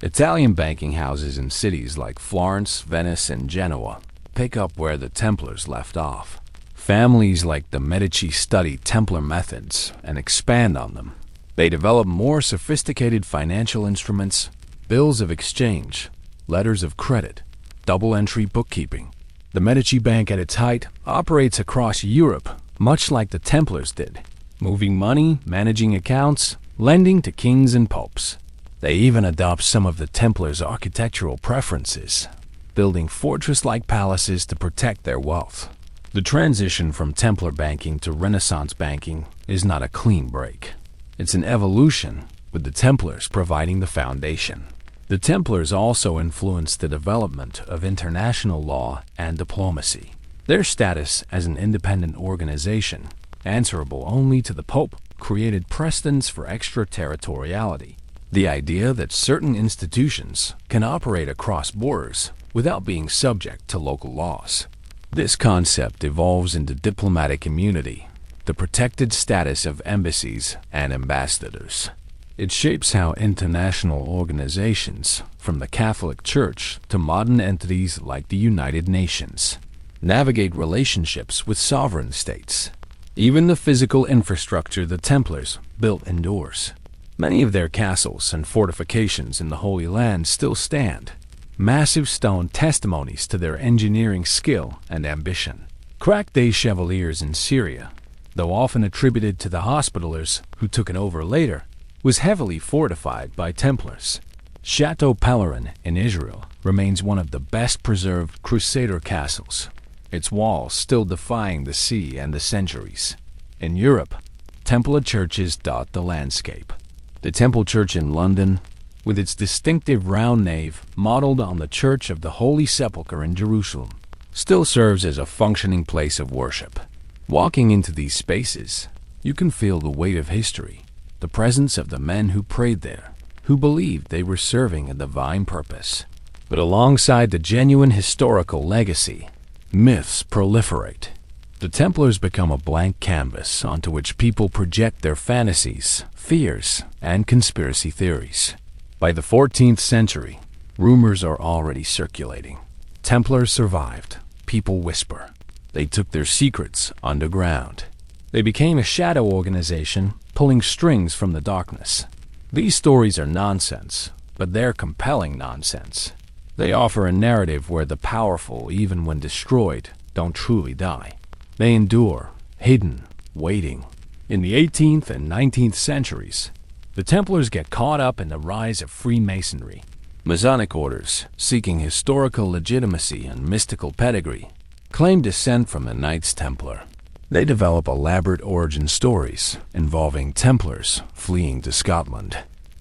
Italian banking houses in cities like Florence, Venice, and Genoa pick up where the Templars left off. Families like the Medici study Templar methods and expand on them. They develop more sophisticated financial instruments, bills of exchange, letters of credit, double-entry bookkeeping. The Medici Bank at its height operates across Europe, much like the Templars did, moving money, managing accounts, lending to kings and popes. They even adopt some of the Templars' architectural preferences, building fortress-like palaces to protect their wealth. The transition from Templar banking to Renaissance banking is not a clean break. It's an evolution, with the Templars providing the foundation. The Templars also influenced the development of international law and diplomacy. Their status as an independent organization, answerable only to the Pope, created precedents for extraterritoriality. The idea that certain institutions can operate across borders without being subject to local laws. This concept evolves into diplomatic immunity, the protected status of embassies and ambassadors. It shapes how international organizations, from the Catholic Church to modern entities like the United Nations, navigate relationships with sovereign states. Even the physical infrastructure the Templars built endures. Many of their castles and fortifications in the Holy Land still stand, massive stone testimonies to their engineering skill and ambition. Crack des Chevaliers in Syria, though often attributed to the Hospitallers who took it over later, was heavily fortified by Templars. Chateau Pelerin in Israel remains one of the best-preserved Crusader castles, its walls still defying the sea and the centuries. In Europe, Templar churches dot the landscape. The Temple Church in London, with its distinctive round nave modeled on the Church of the Holy Sepulchre in Jerusalem, still serves as a functioning place of worship. Walking into these spaces, you can feel the weight of history, the presence of the men who prayed there, who believed they were serving a divine purpose. But alongside the genuine historical legacy, myths proliferate. The Templars become a blank canvas onto which people project their fantasies, fears, and conspiracy theories. By the 14th century, rumors are already circulating. Templars survived, people whisper. They took their secrets underground. They became a shadow organization, pulling strings from the darkness. These stories are nonsense, but they're compelling nonsense. They offer a narrative where the powerful, even when destroyed, don't truly die. They endure, hidden, waiting. In the 18th and 19th centuries, the Templars get caught up in the rise of Freemasonry. Masonic orders, seeking historical legitimacy and mystical pedigree, claim descent from the Knights Templar. They develop elaborate origin stories involving Templars fleeing to Scotland,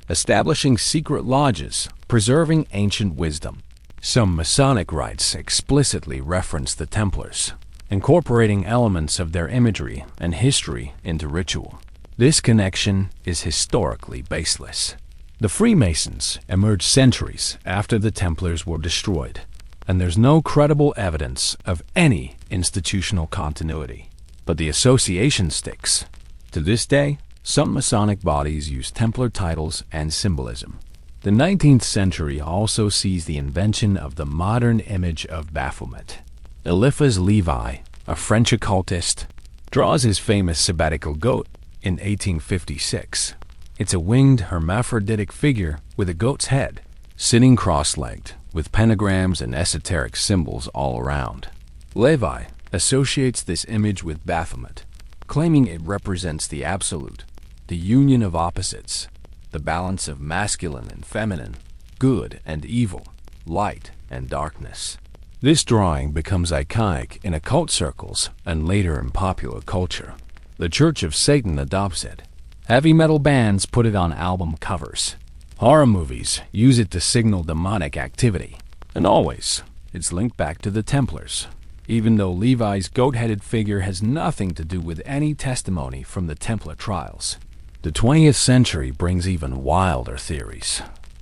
establishing secret lodges, preserving ancient wisdom. Some Masonic rites explicitly reference the Templars, incorporating elements of their imagery and history into ritual. This connection is historically baseless. The Freemasons emerged centuries after the Templars were destroyed. and there's no credible evidence of any institutional continuity. But the association sticks. To this day, some Masonic bodies use Templar titles and symbolism. The 19th century also sees the invention of the modern image of Baphomet. Eliphas Levi, a French occultist, draws his famous sabbatical goat in 1856. It's a winged hermaphroditic figure with a goat's head, sitting cross-legged, with pentagrams and esoteric symbols all around. Levi associates this image with Baphomet, claiming it represents the absolute, the union of opposites, the balance of masculine and feminine, good and evil, light and darkness. This drawing becomes iconic in occult circles and later in popular culture. The Church of Satan adopts it. Heavy metal bands put it on album covers. Horror movies use it to signal demonic activity. And always, it's linked back to the Templars, even though Levi's goat-headed figure has nothing to do with any testimony from the Templar trials. The 20th century brings even wilder theories.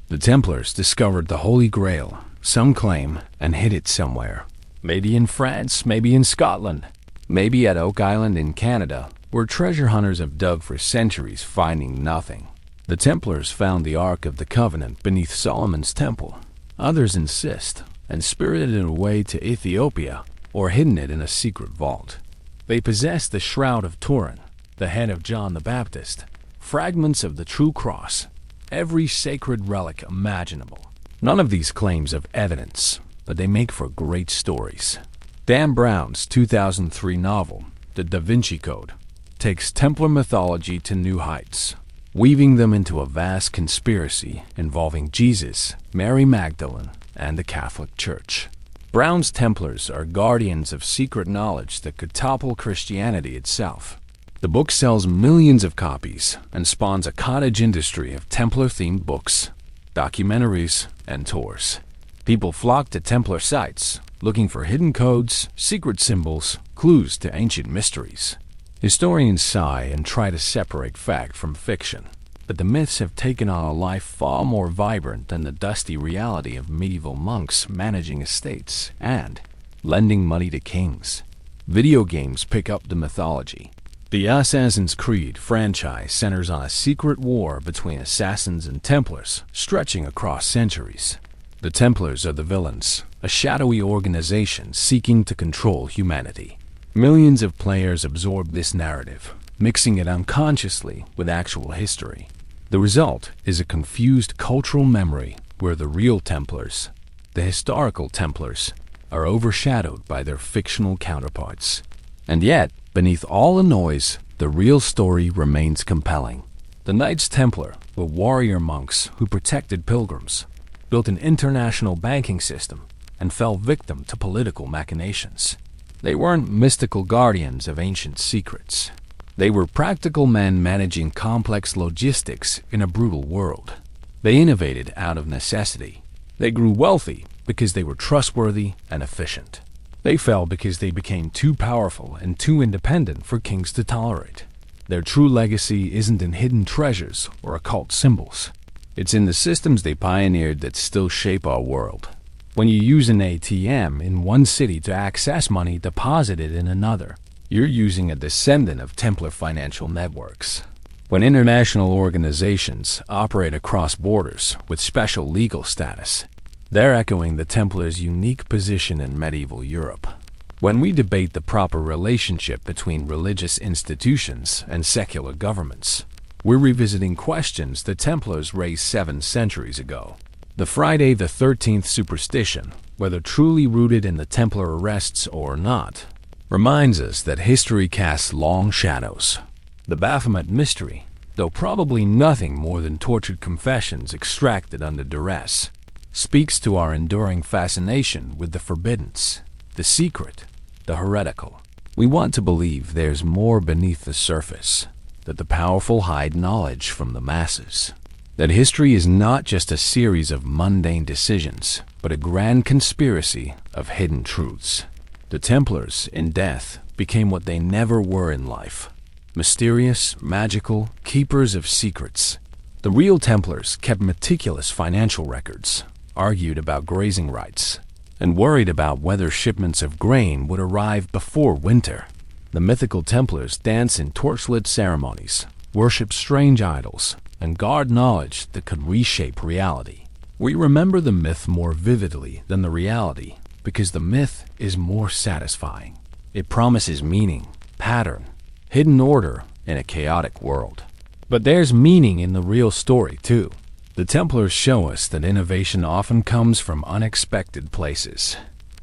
The Templars discovered the Holy Grail, some claim, and hid it somewhere. Maybe in France, maybe in Scotland, maybe at Oak Island in Canada, where treasure hunters have dug for centuries finding nothing. The Templars found the Ark of the Covenant beneath Solomon's temple. Others insist, and spirited it away to Ethiopia, or hidden it in a secret vault. They possess the Shroud of Turin, the head of John the Baptist, fragments of the True Cross, every sacred relic imaginable. None of these claims have evidence, but they make for great stories. Dan Brown's 2003 novel, The Da Vinci Code, takes Templar mythology to new heights, weaving them into a vast conspiracy involving Jesus, Mary Magdalene, and the Catholic Church. Brown's Templars are guardians of secret knowledge that could topple Christianity itself. The book sells millions of copies and spawns a cottage industry of Templar-themed books, documentaries, and tours. People flock to Templar sites, looking for hidden codes, secret symbols, clues to ancient mysteries. Historians sigh and try to separate fact from fiction, but the myths have taken on a life far more vibrant than the dusty reality of medieval monks managing estates and lending money to kings. Video games pick up the mythology. The Assassin's Creed franchise centers on a secret war between assassins and Templars, stretching across centuries. The Templars are the villains, a shadowy organization seeking to control humanity. Millions of players absorb this narrative, mixing it unconsciously with actual history. The result is a confused cultural memory where the real Templars, the historical Templars, are overshadowed by their fictional counterparts. And yet, beneath all the noise, the real story remains compelling. The Knights Templar were warrior monks who protected pilgrims, built an international banking system, and fell victim to political machinations. They weren't mystical guardians of ancient secrets. They were practical men managing complex logistics in a brutal world. They innovated out of necessity. They grew wealthy because they were trustworthy and efficient. They fell because they became too powerful and too independent for kings to tolerate. Their true legacy isn't in hidden treasures or occult symbols. It's in the systems they pioneered that still shape our world. When you use an ATM in one city to access money deposited in another, you're using a descendant of Templar financial networks. When international organizations operate across borders with special legal status, they're echoing the Templars' unique position in medieval Europe. When we debate the proper relationship between religious institutions and secular governments, we're revisiting questions the Templars raised 7 centuries ago. The Friday the 13th superstition, whether truly rooted in the Templar arrests or not, reminds us that history casts long shadows. The Baphomet mystery, though probably nothing more than tortured confessions extracted under duress, speaks to our enduring fascination with the forbidden, the secret, the heretical. We want to believe there's more beneath the surface, that the powerful hide knowledge from the masses. That history is not just a series of mundane decisions, but a grand conspiracy of hidden truths. The Templars, in death, became what they never were in life. Mysterious, magical, keepers of secrets. The real Templars kept meticulous financial records, argued about grazing rights, and worried about whether shipments of grain would arrive before winter. The mythical Templars dance in torchlit ceremonies, worship strange idols, and guard knowledge that could reshape reality. We remember the myth more vividly than the reality because the myth is more satisfying. It promises meaning, pattern, hidden order in a chaotic world. But there's meaning in the real story too. The Templars show us that innovation often comes from unexpected places.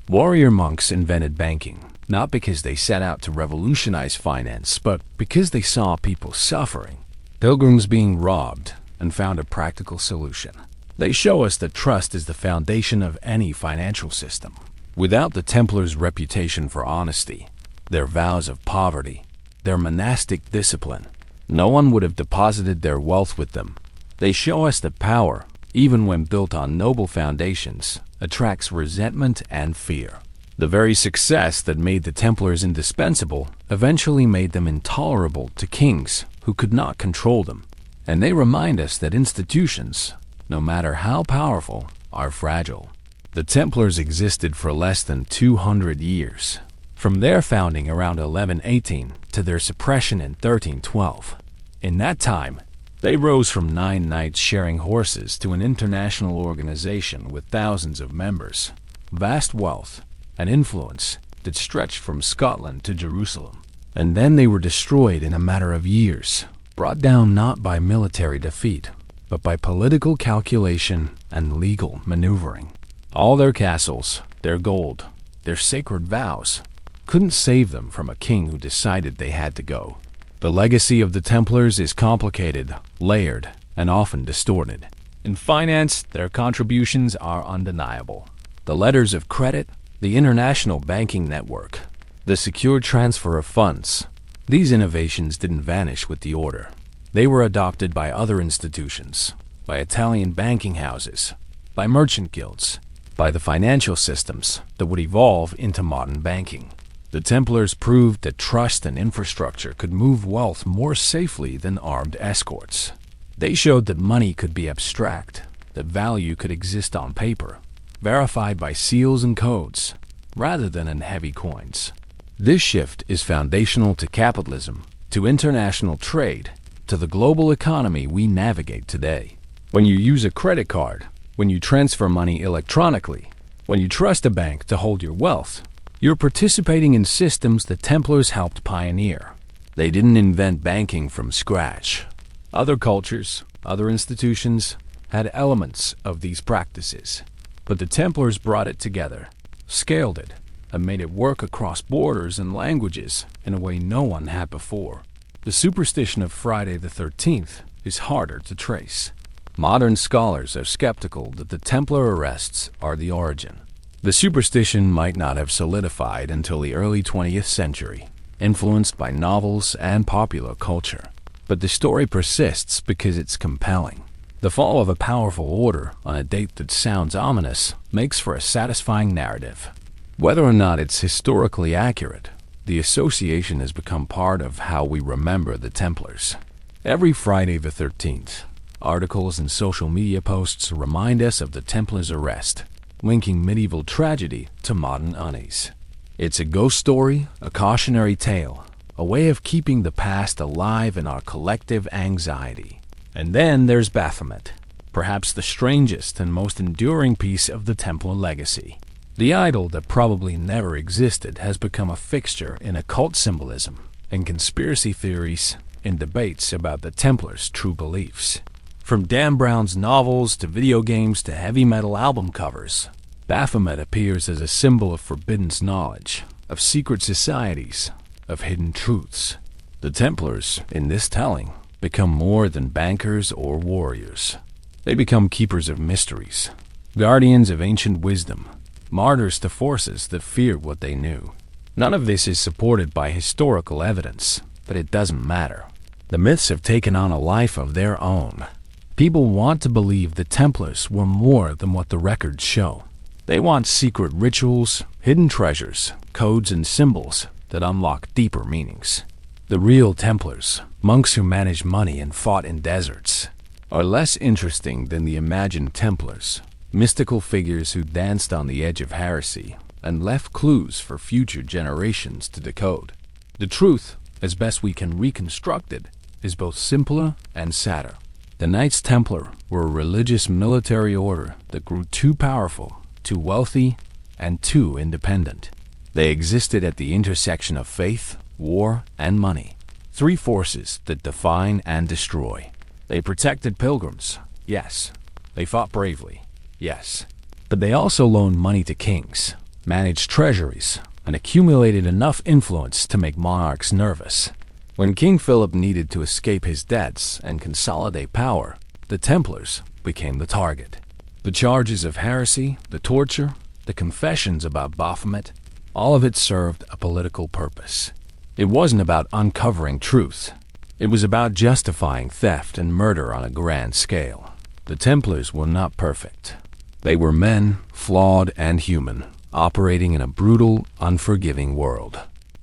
Warrior monks invented banking, not because they set out to revolutionize finance, but because they saw people suffering, pilgrims being robbed, and found a practical solution. They show us that trust is the foundation of any financial system. Without the Templars' reputation for honesty, their vows of poverty, their monastic discipline, no one would have deposited their wealth with them. They show us that power, even when built on noble foundations, attracts resentment and fear. The very success that made the Templars indispensable eventually made them intolerable to kings who could not control them. And they remind us that institutions, no matter how powerful, are fragile. The Templars existed for less than 200 years, from their founding around 1118 to their suppression in 1312. In that time, they rose from 9 knights sharing horses to an international organization with thousands of members, vast wealth, and influence that stretched from Scotland to Jerusalem. And then they were destroyed in a matter of years, brought down not by military defeat, but by political calculation and legal maneuvering. All their castles, their gold, their sacred vows couldn't save them from a king who decided they had to go. The legacy of the Templars is complicated, layered, and often distorted. In finance, their contributions are undeniable. The letters of credit, the international banking network, the secure transfer of funds. These innovations didn't vanish with the order. They were adopted by other institutions, by Italian banking houses, by merchant guilds, by the financial systems that would evolve into modern banking. The Templars proved that trust and infrastructure could move wealth more safely than armed escorts. They showed that money could be abstract, that value could exist on paper, verified by seals and codes, rather than in heavy coins. This shift is foundational to capitalism, to international trade, to the global economy we navigate today. When you use a credit card, when you transfer money electronically, when you trust a bank to hold your wealth, you're participating in systems the Templars helped pioneer. They didn't invent banking from scratch. Other cultures, other institutions had elements of these practices, but the Templars brought it together, scaled it, and made it work across borders and languages in a way no one had before. The superstition of Friday the 13th is harder to trace. Modern scholars are skeptical that the Templar arrests are the origin. The superstition might not have solidified until the early 20th century, influenced by novels and popular culture. But the story persists because it's compelling. The fall of a powerful order on a date that sounds ominous makes for a satisfying narrative. Whether or not it's historically accurate, the association has become part of how we remember the Templars. Every Friday the 13th, articles and social media posts remind us of the Templars' arrest, linking medieval tragedy to modern unease. It's a ghost story, a cautionary tale, a way of keeping the past alive in our collective anxiety. And then there's Baphomet, perhaps the strangest and most enduring piece of the Templar legacy. The idol that probably never existed has become a fixture in occult symbolism, in conspiracy theories, in debates about the Templars' true beliefs. From Dan Brown's novels to video games to heavy metal album covers, Baphomet appears as a symbol of forbidden knowledge, of secret societies, of hidden truths. The Templars, in this telling, become more than bankers or warriors. They become keepers of mysteries, guardians of ancient wisdom, martyrs to forces that feared what they knew. None of this is supported by historical evidence, but it doesn't matter. The myths have taken on a life of their own. People want to believe the Templars were more than what the records show. They want secret rituals, hidden treasures, codes and symbols that unlock deeper meanings. The real Templars, monks who managed money and fought in deserts, are less interesting than the imagined Templars, mystical figures who danced on the edge of heresy and left clues for future generations to decode. The truth, as best we can reconstruct it, is both simpler and sadder. The Knights Templar were a religious military order that grew too powerful, too wealthy, and too independent. They existed at the intersection of faith, war, and money, three forces that define and destroy. They protected pilgrims, yes. They fought bravely, yes. But they also loaned money to kings, managed treasuries, and accumulated enough influence to make monarchs nervous. When King Philip needed to escape his debts and consolidate power, the Templars became the target. The charges of heresy, the torture, the confessions about Baphomet, all of it served a political purpose. It wasn't about uncovering truth. It was about justifying theft and murder on a grand scale. The Templars were not perfect. They were men, flawed and human, operating in a brutal, unforgiving world.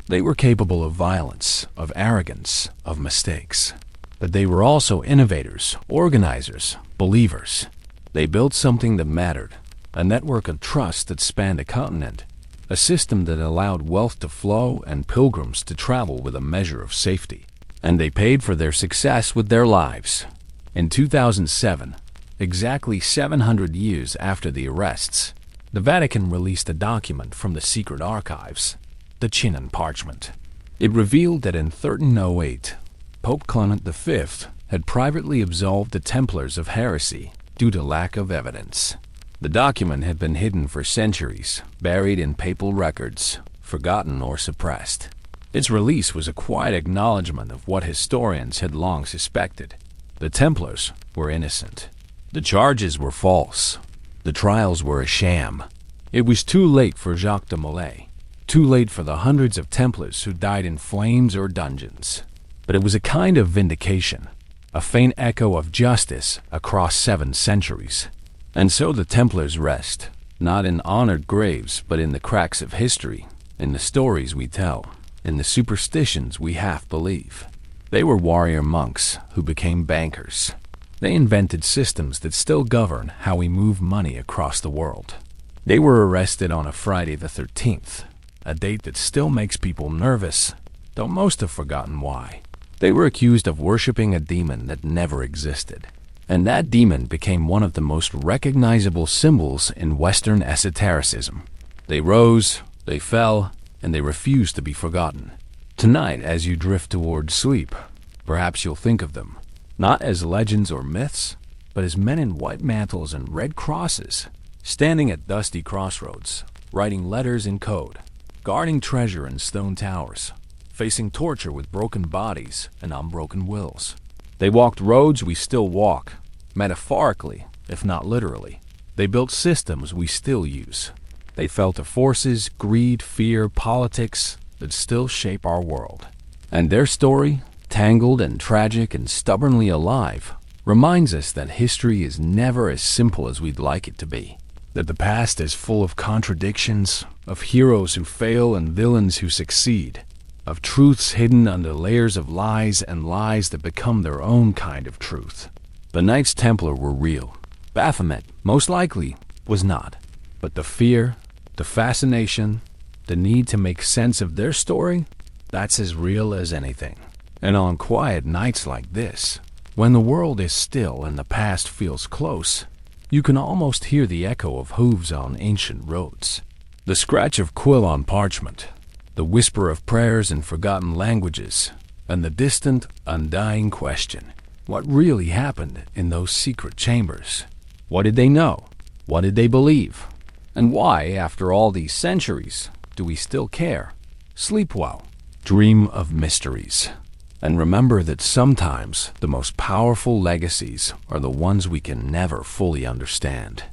They were capable of violence, of arrogance, of mistakes. But they were also innovators, organizers, believers. They built something that mattered, a network of trust that spanned a continent, a system that allowed wealth to flow and pilgrims to travel with a measure of safety. And they paid for their success with their lives. In 2007, exactly 700 years after the arrests, the Vatican released a document from the secret archives, the Chinon Parchment. It revealed that in 1308, Pope Clement V had privately absolved the Templars of heresy due to lack of evidence. The document had been hidden for centuries, buried in papal records, forgotten or suppressed. Its release was a quiet acknowledgement of what historians had long suspected. The Templars were innocent. The charges were false. The trials were a sham. It was too late for Jacques de Molay, too late for the hundreds of Templars who died in flames or dungeons. But it was a kind of vindication, a faint echo of justice across 7 centuries. And so the Templars rest, not in honored graves, but in the cracks of history, in the stories we tell, in the superstitions we half believe. They were warrior monks who became bankers. They invented systems that still govern how we move money across the world. They were arrested on a Friday the 13th, a date that still makes people nervous, though most have forgotten why. They were accused of worshiping a demon that never existed. And that demon became one of the most recognizable symbols in Western esotericism. They rose, they fell, and they refused to be forgotten. Tonight, as you drift towards sleep, perhaps you'll think of them, not as legends or myths, but as men in white mantles and red crosses, standing at dusty crossroads, writing letters in code, guarding treasure in stone towers, facing torture with broken bodies and unbroken wills. They walked roads we still walk, metaphorically, if not literally. They built systems we still use. They fell to forces, greed, fear, politics that still shape our world. And their story, tangled and tragic and stubbornly alive, reminds us that history is never as simple as we'd like it to be. That the past is full of contradictions, of heroes who fail and villains who succeed, of truths hidden under layers of lies and lies that become their own kind of truth. The Knights Templar were real. Baphomet, most likely, was not. But the fear, the fascination, the need to make sense of their story, that's as real as anything. And on quiet nights like this, when the world is still and the past feels close, you can almost hear the echo of hooves on ancient roads, the scratch of quill on parchment, the whisper of prayers in forgotten languages, and the distant, undying question, what really happened in those secret chambers? What did they know? What did they believe? And why, after all these centuries, do we still care? Sleep well. Dream of mysteries. And remember that sometimes the most powerful legacies are the ones we can never fully understand.